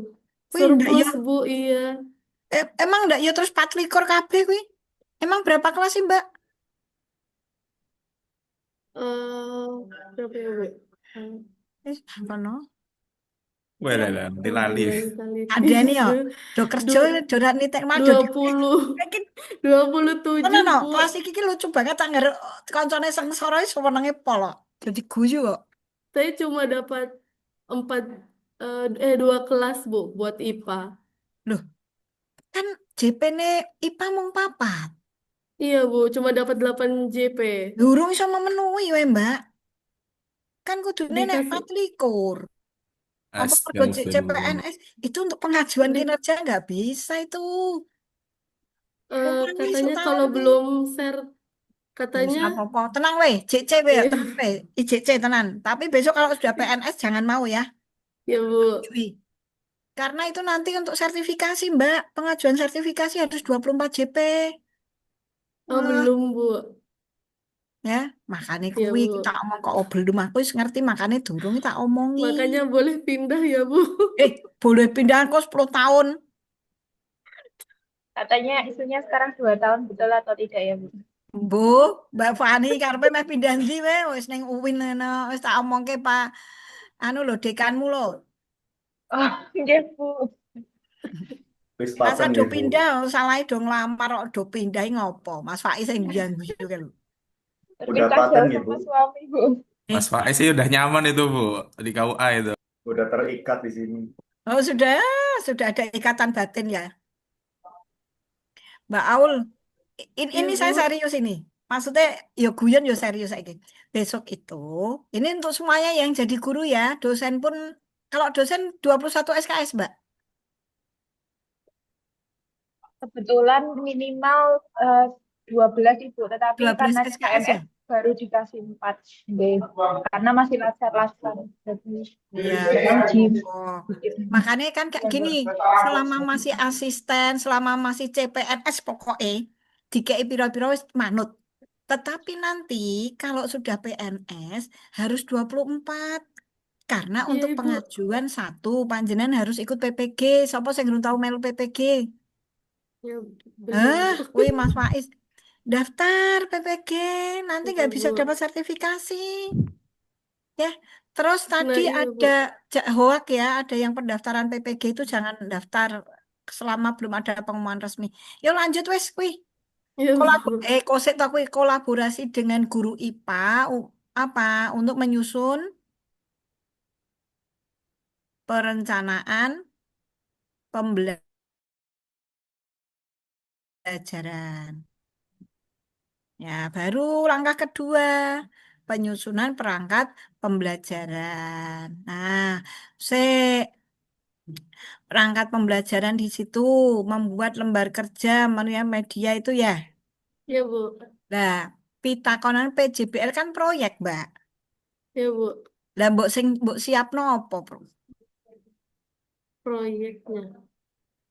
Wih, ndak ya. Surplus Bu, iya. Emang ndak ya terus 24 kabeh kuwi? Emang berapa kelas sih, Mbak? Berapa ya Bu? Kono. Wah, lah, nanti lali. Ada nih ya. Do kerja dorat nitek mah do 27 no, Bu. kelas iki lucu banget anggar koncone sengsara iso wenenge polo. Jadi guyu kok. Saya cuma dapat 4 2 kelas Bu buat IPA. Loh, kan JP-ne IPA mung papat. Iya Bu, cuma dapat 8 JP. Durung iso memenuhi we, Mbak. Kan kudune nek Dikasih 24. Apa mergo Astagfirullah. CPNS itu untuk pengajuan di kinerja nggak bisa itu. Kurangnya iso katanya kalau tahu. belum share Wis katanya apa-apa. Tenang weh, JC weh, iya tenang weh. IJC tenan. Tapi besok kalau sudah PNS jangan mau ya. ya Bu. Jui. Karena itu nanti untuk sertifikasi, Mbak. Pengajuan sertifikasi harus 24 JP. Oh Wah, belum Bu. ya. Makanya Ya kuwi kita Bu. omong kok belum aku wis ngerti makanya durung tak omongi. Makanya boleh pindah ya Bu. Boleh pindah kok 10 tahun. Katanya isunya sekarang 2 tahun, betul atau tidak ya, Bu? Bu, Mbak Fani karepe meh pindah ndi wae wis ning UIN ana wis tak omongke Pak anu lho dekanmu lho. Oh, nggih, Bu. Wis Masa paten do nggih, Bu. pindah salahe do nglamar kok do pindah ngopo? Mas Faiz sing guyu kan lho. Udah Terpisah paten jauh nggih, Bu. sama suami, Bu. Mas Faiz sih udah nyaman itu Bu di KUA itu. Udah terikat di sini. Oh sudah ada ikatan batin ya. Mbak Aul, Ya ini saya Bu. serius ini. Maksudnya ya guyon ya serius ini. Besok itu, ini untuk semuanya yang jadi guru ya, dosen pun, kalau dosen 21 SKS, Mbak. Kebetulan minimal 12 Ibu, tetapi 12 karena SKS ya? CPNS baru dikasih 4. Nggih. Karena masih laser-laser. Jadi Iya, wajib. makanya kan kayak gini, selama masih asisten, selama masih CPNS pokoknya, dikei piro-piro wis manut. Tetapi nanti kalau sudah PNS harus 24. Karena Iya untuk Ibu. pengajuan satu, panjenengan harus ikut PPG. Siapa yang belum tahu melu PPG? Ya benar Bu. Wih Mas Faiz, daftar PPG, nanti Iya nggak bisa Bu. dapat sertifikasi. Ya, terus tadi Nah iya Bu. ada hoak ya, ada yang pendaftaran PPG itu jangan daftar selama belum ada pengumuman resmi. Yuk lanjut wes, wih. Iya Bu. Koset aku kolaborasi dengan guru IPA apa untuk menyusun perencanaan pembelajaran. Ya, baru langkah kedua, penyusunan perangkat pembelajaran. Nah, perangkat pembelajaran di situ membuat lembar kerja media itu ya. Iya Bu. Nah, pitakonan PJBL kan proyek, Mbak. Iya Bu. Lah mbok siapno apa, Bro? Proyeknya.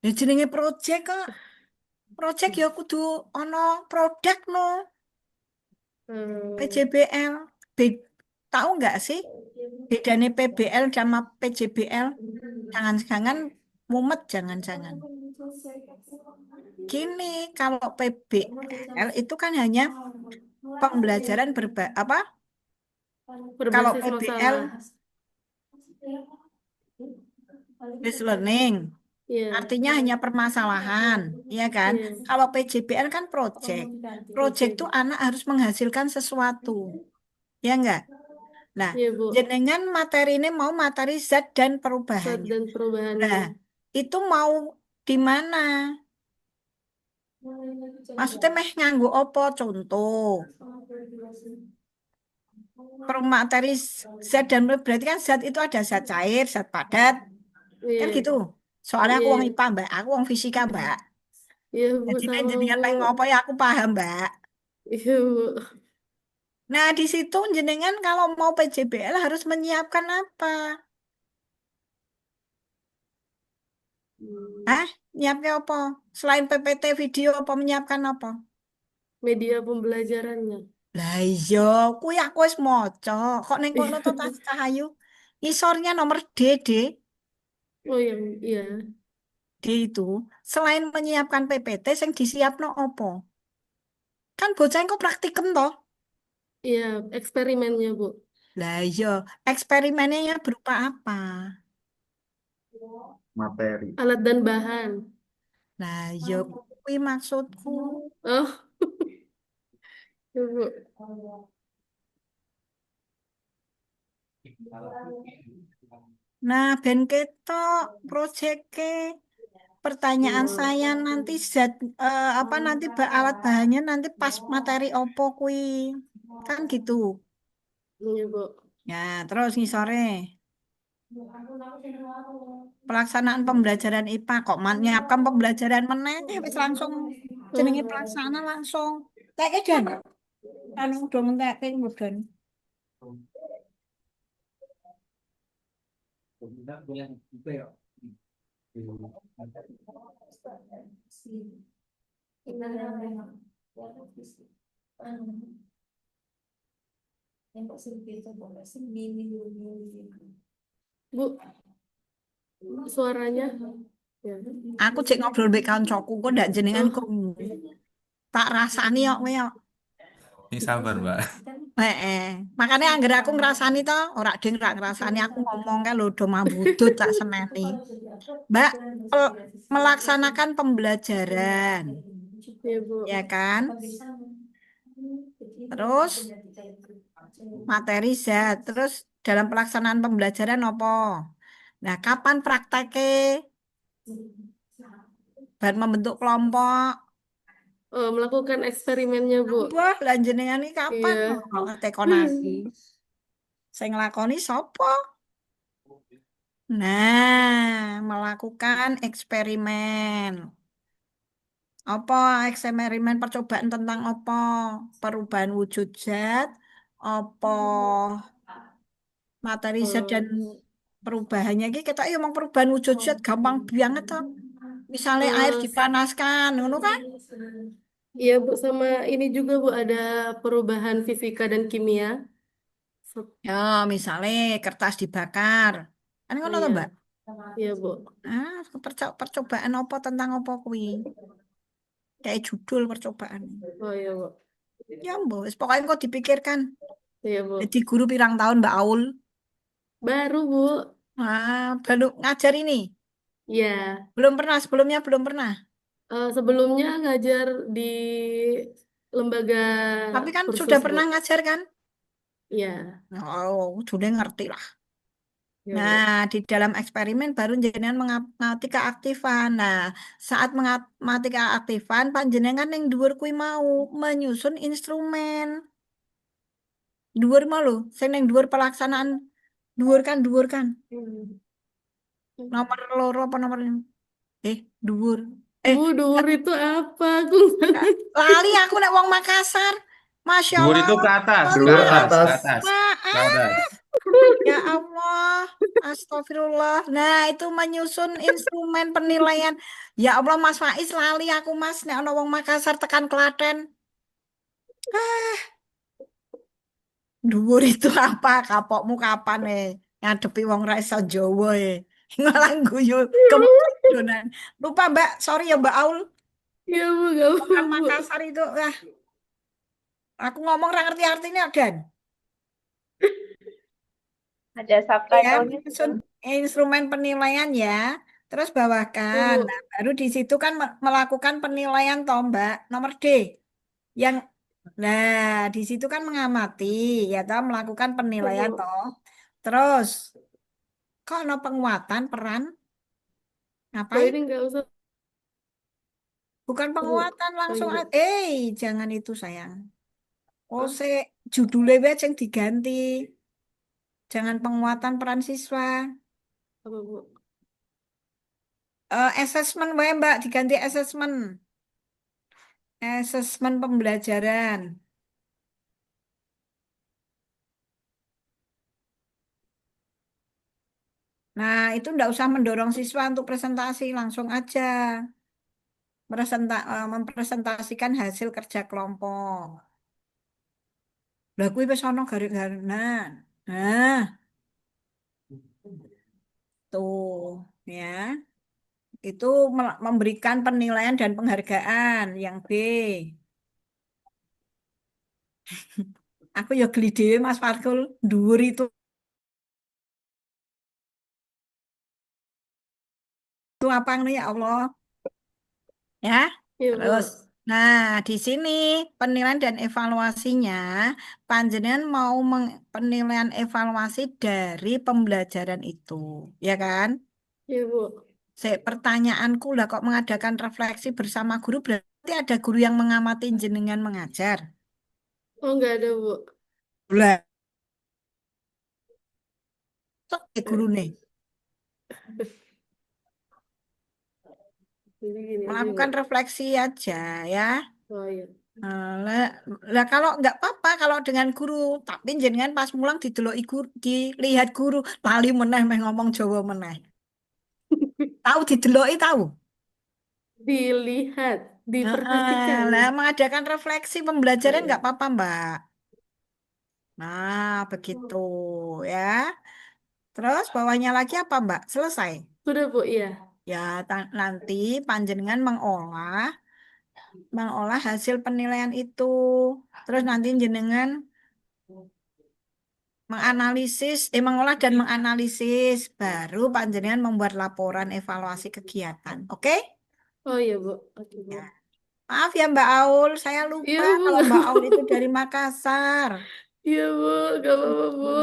Ya jenenge proyek kok. Proyek ya kudu ana produk no. PJBL. Tahu nggak sih bedanya PBL sama PJBL? Jangan-jangan mumet, jangan-jangan. Gini, kalau PBL itu kan hanya pembelajaran apa? Kalau Berbasis PBL masalah. based learning, Iya. artinya hanya permasalahan, ya kan? Iya. Kalau PJBL kan project. Project itu anak harus menghasilkan sesuatu, ya enggak? Nah, Iya Bu. jenengan materi ini mau materi zat dan Zat perubahannya. dan perubahannya. Nah, itu mau di mana? Maksudnya meh nganggo opo contoh. Materi zat dan berarti kan zat itu ada zat cair, zat padat, kan Iya. gitu. Soalnya aku Iya. wong IPA, Mbak. Aku wong fisika, Mbak. Iya Bu Jadi sama jenengan Bu. pengen ngopo ya aku paham, Mbak. Iya Bu. Nah, di situ jenengan kalau mau PJBL harus menyiapkan apa? Hah? Nyiapnya apa? Selain PPT video apa menyiapkan apa? Media pembelajarannya. Lah iya, kuwi aku wis maca. Kok ning kono to Tas Cahayu? Isornya nomor D, D. Oh yang iya. D itu selain menyiapkan PPT sing disiapno apa? Kan bocah engko praktikum toh. Iya eksperimennya Bu. Lah iya, eksperimennya berupa apa? Materi. Alat dan bahan. Lah iya, kuwi maksudku. Oh. Iya, Bu. Nah, ben ketok proyeke. Pertanyaan saya nanti apa nanti alat bahannya nanti pas materi opo kui. Kan gitu. Iya, Bu. Ya, terus ngisore. Pelaksanaan pembelajaran IPA kok nyiapkan pembelajaran meneh wis langsung jenenge pelaksana langsung. Teke jan. Anu udah mentek mudhan. Bu, suaranya. Ya. Aku cek ngobrol mbek kancaku kok ndak jenengan kok tak rasani kok kowe kok. Ini sabar, Mbak. Makanya angger aku ngrasani to, ora ding rak ngrasani aku ngomong kan lho do mambudut tak seneni. Mbak, melaksanakan pembelajaran, Iya, Bu. ya kan? Terus materi zat, terus dalam pelaksanaan pembelajaran apa? Nah, kapan prakteknya? Bahan membentuk kelompok. Melakukan eksperimennya, Bu. Wah, lan jenengan iki kapan Iya. tekonasi? Sing nglakoni sapa? Nah, melakukan eksperimen. Apa eksperimen percobaan tentang apa? Perubahan wujud zat, apa materi zat dan perubahannya iki kita ngomong perubahan wujud zat gampang banget toh. Misalnya air dipanaskan, ngono kan? Iya, Bu, sama ini juga, Bu, ada perubahan fisika dan kimia. Ya, misalnya kertas dibakar. Kan ngono toh, Iya. Mbak? Iya, Bu. Percobaan apa tentang apa kuwi? Kayak judul percobaan. Oh iya, Bu. Ya, Mbak, pokoknya kok dipikirkan. Iya, Bu. Jadi guru pirang tahun Mbak Aul? Baru, Bu. Baru ngajar ini? Iya. Belum pernah, sebelumnya belum pernah. Sebelumnya ngajar di lembaga Tapi kan kursus, sudah Bu. pernah ngajar kan? Iya. Oh, sudah ngerti lah. Iya, Bu. Nah, di dalam eksperimen baru jenengan mengamati keaktifan. Nah, saat mengamati keaktifan, panjenengan yang dhuwur kuwi mau menyusun instrumen. Dhuwur mau lho, sing ning dhuwur pelaksanaan dhuwur kan. Nomor loro apa nomor dhuwur. Bu, dhuwur itu apa? Aku Lali aku nek wong Makassar. Masya Dhuwur Allah. itu ke atas, ke Dhuwur atas, ke atas. atas, ke atas. Ya Allah, astagfirullah. Nah, itu menyusun instrumen penilaian. Ya Allah, Mas Faiz lali aku Mas. Nek ana wong Makassar tekan Klaten. Dhuwur itu apa? Kapokmu kapan ngadepi wong ra iso Jawa Ngalah guyu kemudian. Lupa Mbak, sorry ya Mbak Aul. Iya, Bu, gak Orang apa-apa, Bu. Makassar itu, aku ngomong ra ngerti artinya Dan. Ada Ya, subtitlenya. instrumen penilaian ya. Terus bawakan. Bu. Nah, baru di situ kan melakukan penilaian toh, Mbak. Nomor D. Yang di situ kan mengamati ya toh melakukan penilaian Bu. toh. Terus kok ada penguatan peran? Bu, Ngapain? ini nggak usah, Bukan Bu. penguatan langsung. Ibu. Jangan itu sayang. Oh, Hah? judulnya wes yang diganti. Jangan penguatan peran siswa. Apa, Bu? Assessment wae Mbak, diganti assessment. Assessment pembelajaran. Nah, itu ndak usah mendorong siswa untuk presentasi, langsung aja mempresentasikan hasil kerja kelompok. Lah kuwi wis ana garis-garis. Nah, tuh ya. Itu memberikan penilaian dan penghargaan yang B. Aku ya geli dhewe Mas Farkul, dhuwur itu apa nih ya Allah. Ya. Iya, Bu. Terus Nah, di sini penilaian dan evaluasinya, panjenengan mau penilaian evaluasi dari pembelajaran itu, ya kan? Iya, Bu. Pertanyaanku lah kok mengadakan refleksi bersama guru berarti ada guru yang mengamati jenengan mengajar. Oh, nggak ada, Bu. Lah, kok guru nih Jadi gini aja, Bu. melakukan refleksi aja ya. Oh, iya. Lah, lah kalau nggak apa-apa kalau dengan guru, tapi jenengan pas mulang dideloki guru, dilihat guru, lali meneh meh ngomong Jawa meneh. Tahu dideloki tahu? Dilihat, Heeh, diperhatikan. lah mengadakan refleksi Oh, pembelajaran iya. nggak apa-apa, Mbak. Nah, begitu ya. Terus bawahnya lagi apa, Mbak? Selesai. Sudah, Bu, iya. Ya, nanti panjenengan mengolah hasil penilaian itu. Terus nanti jenengan mengolah dan menganalisis, baru panjenengan membuat laporan evaluasi kegiatan. Oke? Oh, iya, Bu. Oke, Bu. Ya. Maaf ya Mbak Aul, saya Iya, lupa Bu, kalau nggak Mbak Aul itu apa-apa. dari Makassar. Iya, Bu, nggak apa-apa, Bu.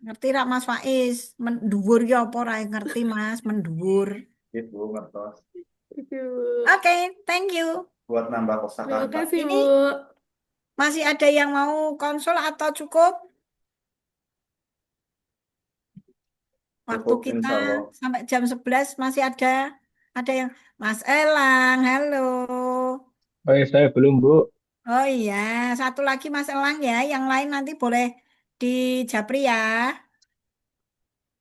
Ngerti rak Mas Faiz? Menduwur ya apa ora ngerti Mas, menduwur. Gitu, ngertos. Oke, Bu. Oke, thank you. Buat nambah Terima kosakata. kasih, Ini Bu. masih ada yang mau konsul atau cukup? Waktu Cukup, kita insya Allah. sampai jam 11 masih ada yang Mas Elang, halo. Saya belum, Bu. Oh iya, satu lagi Mas Elang ya, yang lain nanti boleh di Japri ya,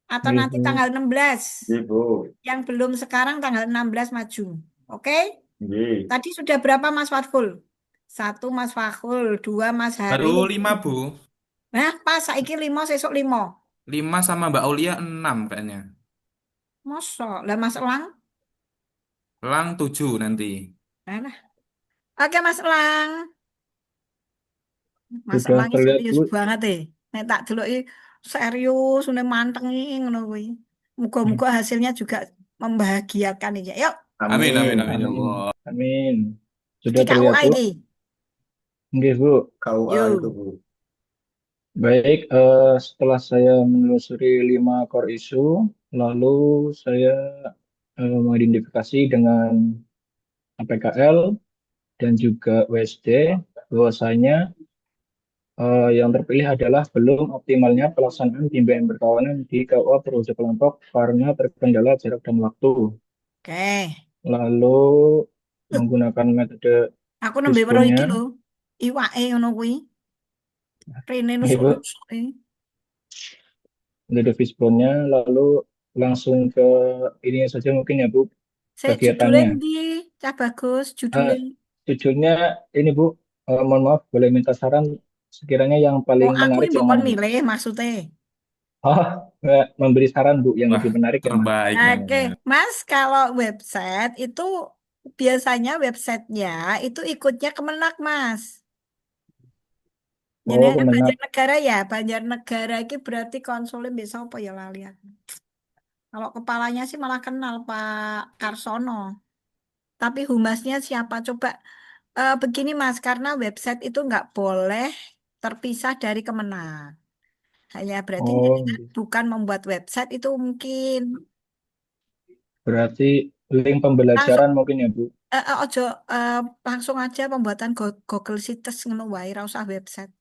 atau Nggih, nanti Bu. tanggal 16. Ibu. Yang belum sekarang tanggal 16 maju. Oke? Nggih. Tadi sudah berapa Mas Fatful? Satu Mas Fakul, dua Mas Hari. Baru 5, Bu. Nah, pas saiki 5 sesuk 5. 5 sama Mbak Aulia 6 kayaknya. Masa? Lah Mas Elang? Elang 7 nanti. Nah. Oke Mas Elang. Mas Sudah Elang ini terlihat, serius Bu. banget nek tak deloki serius udah manteng iki ngono kuwi. Muga-muga hasilnya juga membahagiakan ya. Yuk, Amin, amin, Amin. amin ya Amin. Allah. Amin. di Sudah terlihat, KUA Bu. ini. Nggih, Bu. KUA itu, Yuk. Bu. Baik, setelah saya menelusuri 5 core isu, lalu saya mengidentifikasi dengan APKL dan juga WSD, bahwasanya yang terpilih adalah belum optimalnya pelaksanaan bimbingan berkawanan di KUA Projo Kelompok karena terkendala jarak dan waktu. Oke. Lalu menggunakan metode Aku nembe weruh iki Fishbone-nya, lho. Iwake ngono kuwi. Rene Ibu, nusuk-nusuk. metode Fishbone-nya, lalu langsung ke ini saja mungkin ya Bu, Judulnya kegiatannya. ndi? Cah bagus, Eh, judulnya. Jujurnya ini Bu, mohon maaf boleh minta saran sekiranya yang paling Oh, aku menarik ini yang bukan mana Bu? milih maksudnya. Oh, memberi saran Bu yang Wah, lebih menarik yang mana? terbaik Oke, namanya. Mas, kalau website itu biasanya websitenya itu ikutnya Kemenak, Mas. Jadi Oh, kan Kemenak. Banjarnegara ya, Banjarnegara ini berarti konsulnya bisa apa ya lali aku. Kalau kepalanya sih malah kenal Pak Karsono. Tapi humasnya siapa? Coba begini Mas, karena website itu nggak boleh terpisah dari Kemenak. Hanya berarti Oh, bukan membuat website itu mungkin. berarti link Langsung pembelajaran mungkin ya Bu. ojo langsung aja pembuatan Google Sites ngono wae, ra usah website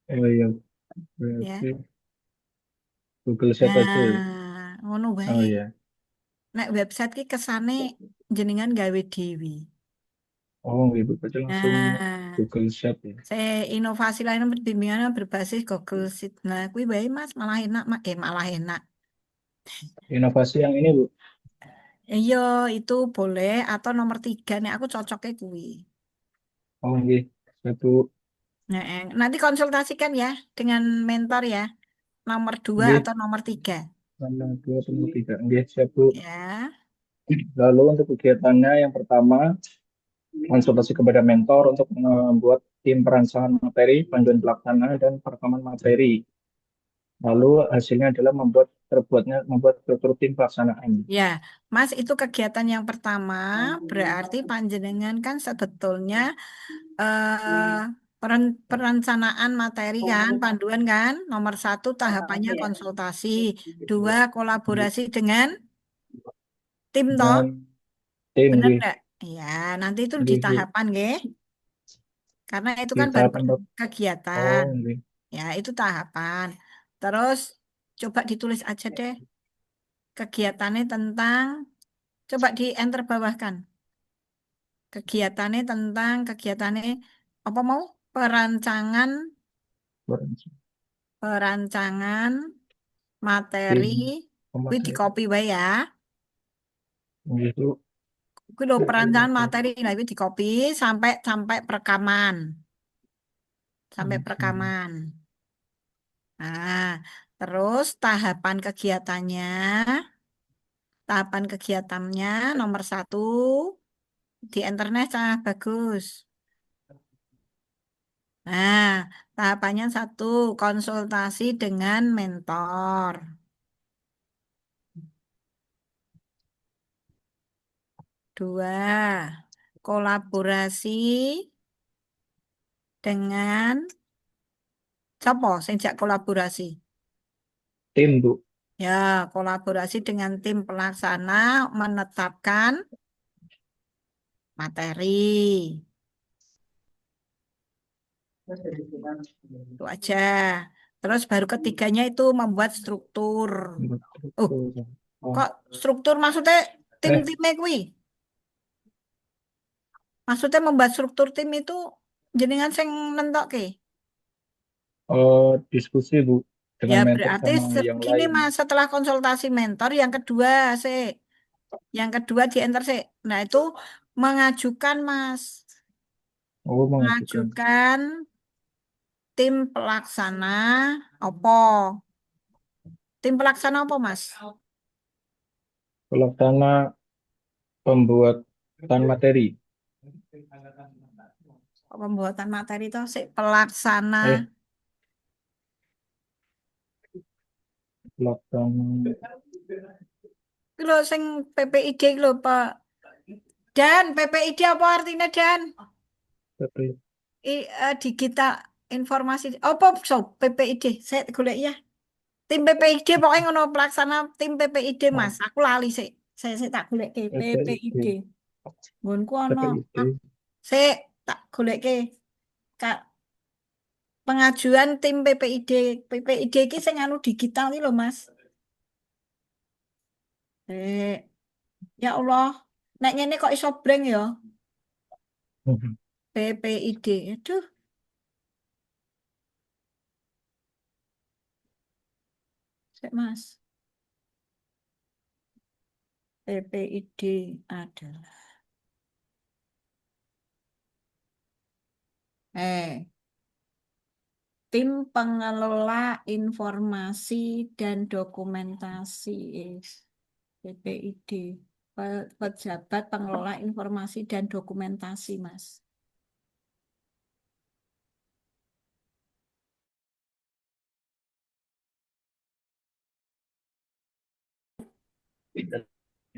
Oh iya, ya. berarti Google Sheet aja ya. Nah, ngono Oh wae. iya. Nek website ki kesane jenengan gawe dewi. Oh gitu, berarti langsung Nah, Google Sheet ya. inovasi lain bimbingan berbasis Google Sheet. Nah, kuwi wae Mas malah enak, malah enak. Inovasi yang ini Bu. Iya, itu boleh atau nomor 3 nih aku cocoknya kuwi. Oh gitu, satu Nah, nanti konsultasikan ya dengan mentor ya. Nomor 2 gitu, atau nomor 3 sama 2 sama 3. Gitu, siap Bu. ya. Lalu untuk kegiatannya yang pertama konsultasi kepada mentor untuk membuat tim perancangan materi, panduan pelaksana dan perekaman materi. Lalu hasilnya adalah membuat struktur tim pelaksanaan. Ya, Mas, itu kegiatan yang pertama, berarti panjenengan kan sebetulnya perencanaan materi kan, panduan kan, nomor 1 tahapannya konsultasi, 2 kolaborasi dengan tim toh, Dan tim benar nggih, nggak? Ya, nanti itu di nggih, nggih. tahapan nggih, karena itu Di kan baru tahapan oh kegiatan, nggih. ya itu tahapan. Terus coba ditulis aja deh kegiatannya tentang, coba di enter bawahkan. Kegiatannya apa mau perancangan perancangan materi Tim kuwi di pemateri. copy wae ya. Nggih, Bu. Kuwi lho perancangan materi nah itu di copy sampai sampai perekaman. Sampai perekaman. Nah, terus tahapan kegiatannya nomor 1 di internet bagus. Nah, tahapannya 1 konsultasi dengan mentor. 2 kolaborasi dengan siapa sing jak kolaborasi? Tim, Bu. Ya, kolaborasi dengan tim pelaksana menetapkan materi. Itu aja. Terus baru ketiganya itu membuat struktur. Oh, Oh. kok struktur maksudnya tim-timnya kuwi? Maksudnya membuat struktur tim itu jenengan sing nentokke. Diskusi, Bu, dengan Ya mentor berarti sama yang gini lain. Mas, setelah konsultasi mentor yang kedua sih. Yang kedua di enter sih. Nah, itu mengajukan Mas. Oh, mengajukan. Mengajukan tim pelaksana apa? Tim pelaksana apa, Mas? Pelaksana pembuatan materi. Pembuatan materi itu sih pelaksana. Pelaksana. Iki lho sing PPID iki lho, Pak. Dan PPID apa artinya Dan? Digital informasi apa so PPID? Saya golek ya. Tim PPID pokoknya ngono pelaksana tim PPID Mas. Aku lali sih. Saya tak goleke PPID. Nggonku ono. Saya tak goleke. Kak pengajuan tim PPID. PPID iki sing anu digital iki lho Mas. Ya Allah. Nek ngene kok iso blank ya. PPID. Aduh. Sik Mas. PPID adalah tim pengelola informasi dan dokumentasi PPID. Pejabat pengelola informasi dan dokumentasi, Mas.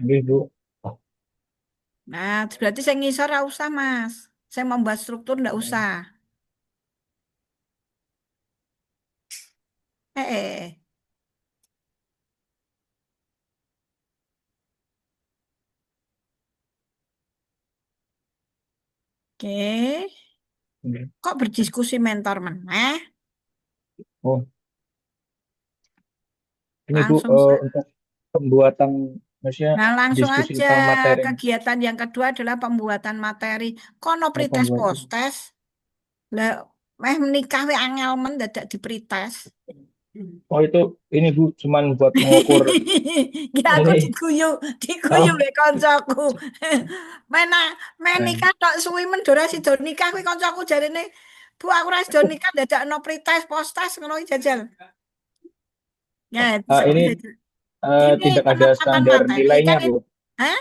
Ini, Bu. Nah, berarti saya ngisor nggak usah, Mas. Saya membuat struktur nggak usah. Oke. Kok berdiskusi mentor meneh? Oh. Ini, Bu, Langsung untuk pembuatan maksudnya Nah, langsung diskusi aja. tentang materi. Kegiatan yang kedua adalah pembuatan materi. Kono pretest postes. Lah, menikah we angel men dadak di pretest. Oh, itu ini, Bu, cuman buat mengukur Ya aku ini. diguyu Oh. we koncoku. Menikah tok suwi men durasi do nikah kuwi koncoku jarene, Bu aku ora do nikah dadak no pretest postes ngono iki jajal. Ya, Ini tidak ada penetapan standar materi nilainya, kan Bu. Hah?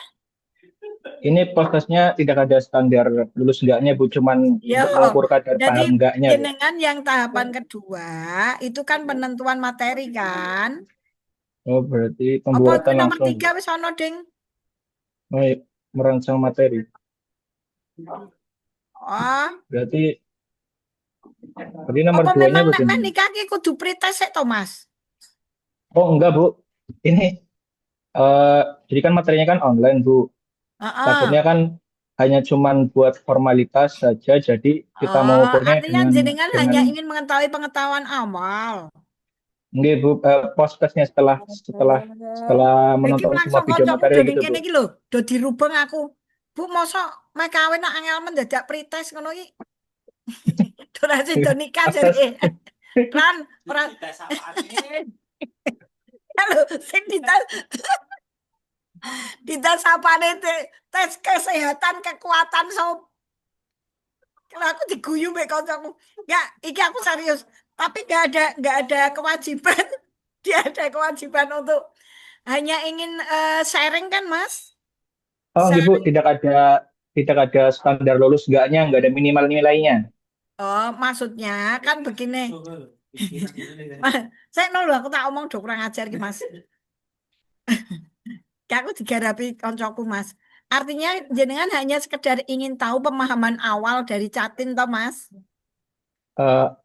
ini prosesnya tidak ada standar lulus enggaknya Bu, cuman Yo, untuk mengukur kadar jadi paham enggaknya Bu. jenengan yang tahapan kedua itu kan penentuan materi kan? Oh, berarti Apa pembuatan itu nomor langsung 3 wis ono, Ding? oh, iya, merancang materi. Oh, Berarti nomor apa 2-nya memang nek bagaimana? nikah ki kudu pretest sik to, Mas? Oh, enggak Bu. Ini eh jadi kan materinya kan online Bu. Heeh. Takutnya kan hanya cuman buat formalitas saja, jadi kita Oh, mengukurnya artinya jenengan hanya ingin mengetahui pengetahuan awal. Nggih, Bu, prosesnya setelah setelah Oh, setelah iki menonton semua langsung video kancaku materi do ning gitu, Bu. kene iki lho, do dirubeng aku. Bu, mosok mek kawin nak angel mendadak pretest ngono iki. Durasi do nikah jare. Ran, ora. Halo, sing dites apane tes kesehatan kekuatan kalau aku diguyu mbek kancaku. Enggak, iki aku serius. Tapi enggak ada kewajiban. Dia ada kewajiban untuk hanya ingin sharing kan, Mas? Oh, nggih, Bu, tidak ada standar lulus enggaknya, enggak ada minimal nilainya. Oh, maksudnya kan begini. Saya nol aku tak omong do kurang ajar iki, Mas. Aku digarapi koncoku, Mas. Artinya jenengan hanya sekedar ingin tahu pemahaman awal dari Catin toh, Mas?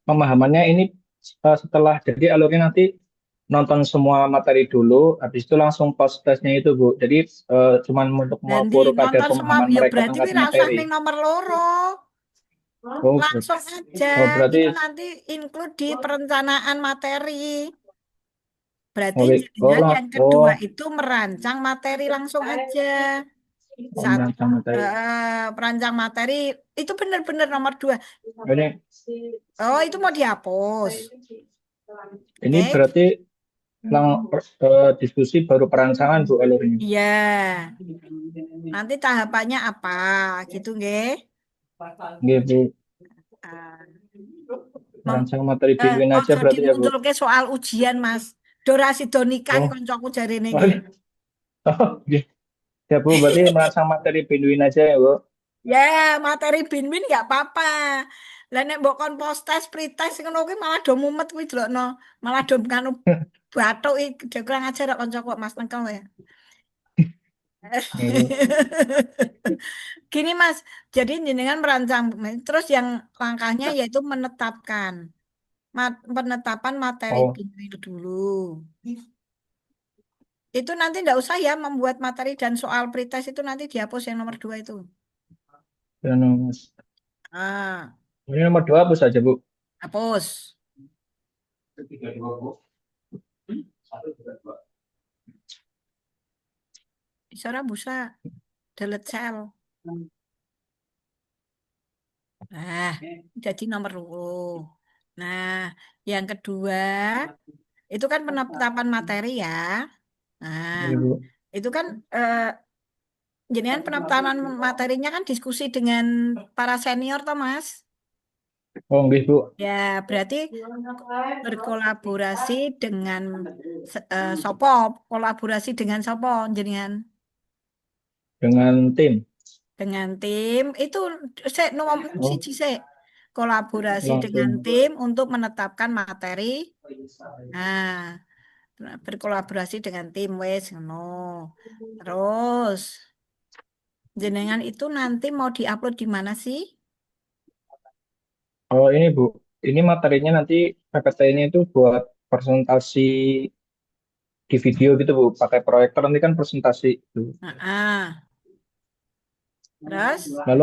Pemahamannya ini setelah jadi alurnya nanti nonton semua materi dulu, habis itu langsung post testnya itu, Bu. Jadi cuman untuk Dan mengukur kadar nonton semua pemahaman ya mereka berarti terhadap wis ra usah materi. ning nomor loro. Oh, Langsung aja. berarti Itu nanti include di perencanaan materi. Berarti oh, jenengan yang kedua oh, itu merancang materi langsung aja. Saat merancang materi. perancang materi itu benar-benar nomor 2. Ini Oh, itu mau dihapus. ini Oke. berarti diskusi baru perancangan Bu alurnya. Iya. Nanti tahapannya apa gitu nggih? Nggih, Bu. Mem Merancang materi bimbingan aja ojo berarti ya, Bu. dimundurke soal ujian, Mas. Durasi do nikah Oh, koncoku jarene oh, iki. oh, nggih. Ya, Bu, berarti merancang materi bimbingan aja ya, Bu. Ya, materi bin-bin nggak apa-apa. Lah nek mbok kon post-test, pre-test ngono kuwi malah do mumet kuwi delokno. Malah do kanu bathuk iki kurang ajar kok kancaku Mas Nengkel ya. Nggih, Bu. Gini Mas, jadi jenengan merancang terus yang langkahnya yaitu menetapkan penetapan materi Oh, bimbing dulu. Itu nanti enggak usah ya membuat materi dan soal pretest itu nanti dihapus yang nomor 2 itu. ya, Mas. Ah, Ini nomor 2 apa saja, Bu? hapus. Bisa ora busa delete cell. Nah, jadi nomor 2. Nah, yang kedua itu kan penetapan materi ya. Nah, Iya, Bu. itu kan jenengan penetapan materinya kan diskusi dengan para senior toh, Mas. Oh, nggih, Bu. Ya, berarti berkolaborasi dengan sopo, kolaborasi dengan sopo jenengan. Dengan tim. Dengan tim itu saya nomor Oh, siji saya kolaborasi dengan langsung. tim untuk menetapkan materi. Nah, berkolaborasi dengan tim wes no. Terus jenengan itu nanti mau diupload di mana sih? Oh, ini, Bu. Ini materinya nanti PPT-nya itu buat presentasi di video gitu, Bu. Pakai proyektor nanti kan presentasi itu. Nah, terus Lalu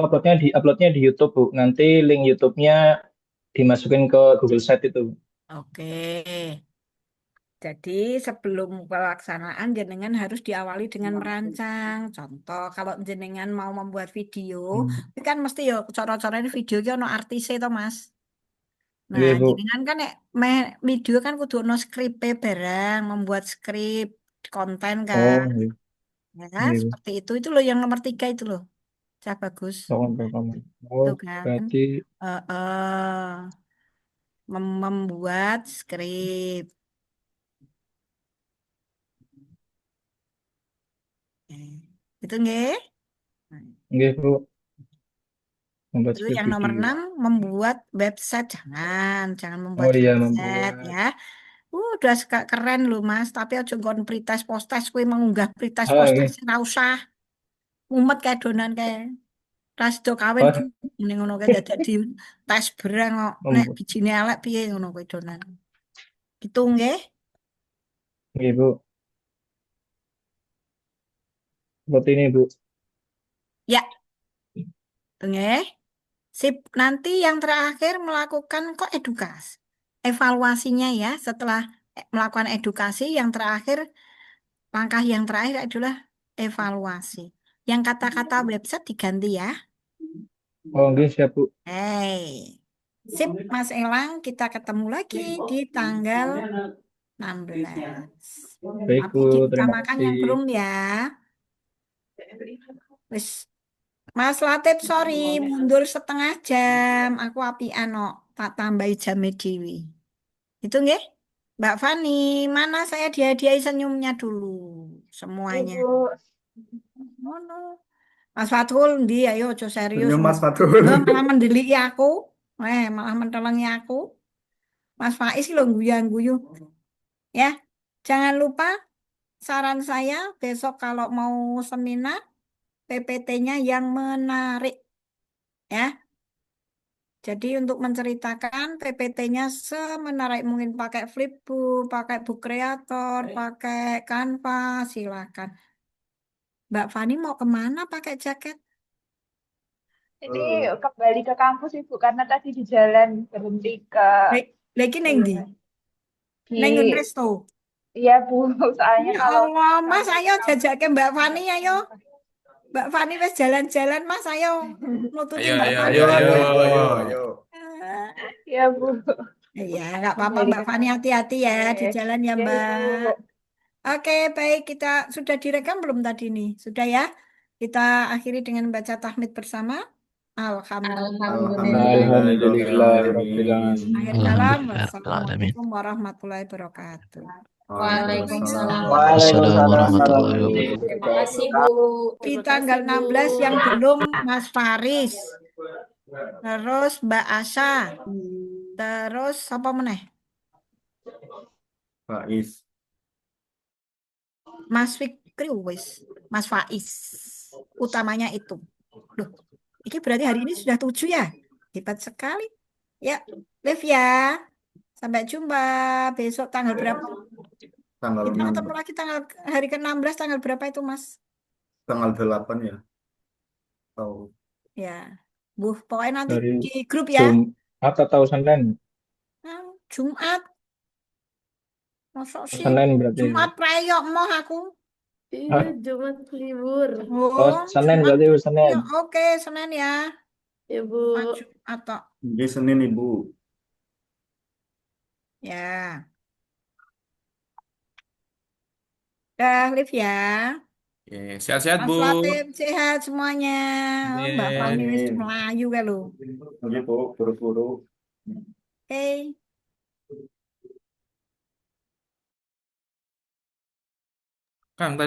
uploadnya di YouTube, Bu. Nanti link YouTube-nya dimasukin ke Google Sheet itu. oke. Jadi sebelum pelaksanaan jenengan harus diawali dengan merancang. Contoh kalau jenengan mau membuat video, itu kan mesti ya cara-caranya video ki ono artise to, Mas. Nah, Iya, Bu. jenengan kan nek video kan kudu ono skripe barang, membuat skrip konten Oh, kan. iya. Ya, Iya. seperti itu loh yang nomor 3 itu loh. Cah bagus. Oh, Itu kan. berarti Eh, eh, membuat skrip. Itu nggih. Nah, Nggih, Bu. Membuat Itu skrip yang nomor video. 6 membuat website. Jangan Oh membuat iya, website membuat. ya. Udah keren loh Mas, tapi aja nggon pretest postes kuwi mengunggah pretest Ah, postes nggih. ora usah. Mumet kayak donan kayak. Ras do kawin Oh, ning ngono kae dadak di tes berang kok nek membuat. bijine elek piye ngono kuwi donan. Gitu nggih. Nggih, Bu. Seperti ini, Bu. Ya, nggih. Sip, nanti yang terakhir melakukan kok edukasi. Evaluasinya ya, setelah melakukan edukasi yang terakhir, langkah yang terakhir adalah evaluasi. Yang kata-kata website diganti ya. Oh, nggih, siap, Bu. Hey. Sip, Mas Elang, kita ketemu lagi di tanggal 16. Baik, Tapi Bu. Terima diutamakan kasih. yang belum ya. Wis, Mas Latif, sorry, mundur setengah jam. Aku apian kok, tak tambahi jamnya Dewi. Itu nggih? Mbak Fani, mana saya dihadiahi senyumnya dulu semuanya. Ibu. Ngono. Mas Fatul, ndi ayo aja serius. Senyum Mas Fatul. Malah mendeliki aku. Malah mentelengi aku. Mas Faiz lho guyang-guyu. Ya, jangan lupa saran saya besok kalau mau seminar PPT-nya yang menarik ya. Jadi untuk menceritakan PPT-nya semenarik mungkin pakai Flipbook, pakai Book Creator, pakai Canva, silakan. Mbak Fani mau kemana pakai jaket? Ini kembali ke kampus Ibu karena tadi di jalan berhenti ke Lagi neng di? Neng di resto. iya Bu, soalnya Ya kalau Allah, Mas sampai ayo ke kampus jajakin Mbak Fani ayo. Mbak Fani wes jalan-jalan Mas ayo nututi Ayo, Mbak ayo, Fani ayo, Ayo, ayo. ayo, ayo, ayo. ya Bu. Ya nggak apa-apa Kembali Mbak ke Fani kampus. hati-hati ya di Oke. jalan ya Ya Mbak. Ibu. Oke baik kita sudah direkam belum tadi nih? Sudah ya? Kita akhiri dengan baca tahmid bersama. Alhamdulillah. Alhamdulillahirrahmanirrahim. Akhir kalam. Wassalamualaikum warahmatullahi wabarakatuh. Waalaikumsalam. Waalaikumsalam warahmatullahi warahmatullahi wabarakatuh. Terima kasih, wabarakatuh. Bu. Di Terima tanggal kasih, 16 Bu. yang belum Mas Faris. Terus Mbak Asa. Terus apa meneh? Faiz. Mas Fikri wis. Mas Faiz. Utamanya itu. Loh, ini berarti hari ini sudah 7 ya? Hebat sekali. Ya, Liv ya. Sampai jumpa besok tanggal berapa? Tanggal Kita 6, ketemu lagi hari ke-16 tanggal berapa itu, Mas? tanggal 8 ya. Tahu. Ya. Bu, pokoknya nanti Dari di grup ya. Jumat atau Senin? Jumat. Masuk sih. Senin berarti. Jumat prayok moh aku. Iya, Jumat libur. Oh, Senin Jumat berarti prayok. Senin. Oke, Senin ya. Ya, Bu. Jumat tok. Ini Senin Ibu. Ya. Dah, Liv ya. Oke, sehat-sehat, Mas Bu. Latif sehat semuanya. Mbak Fani wis Amin. melayu kan lo. Oke Bu, buru-buru. Oke. Kang, tadi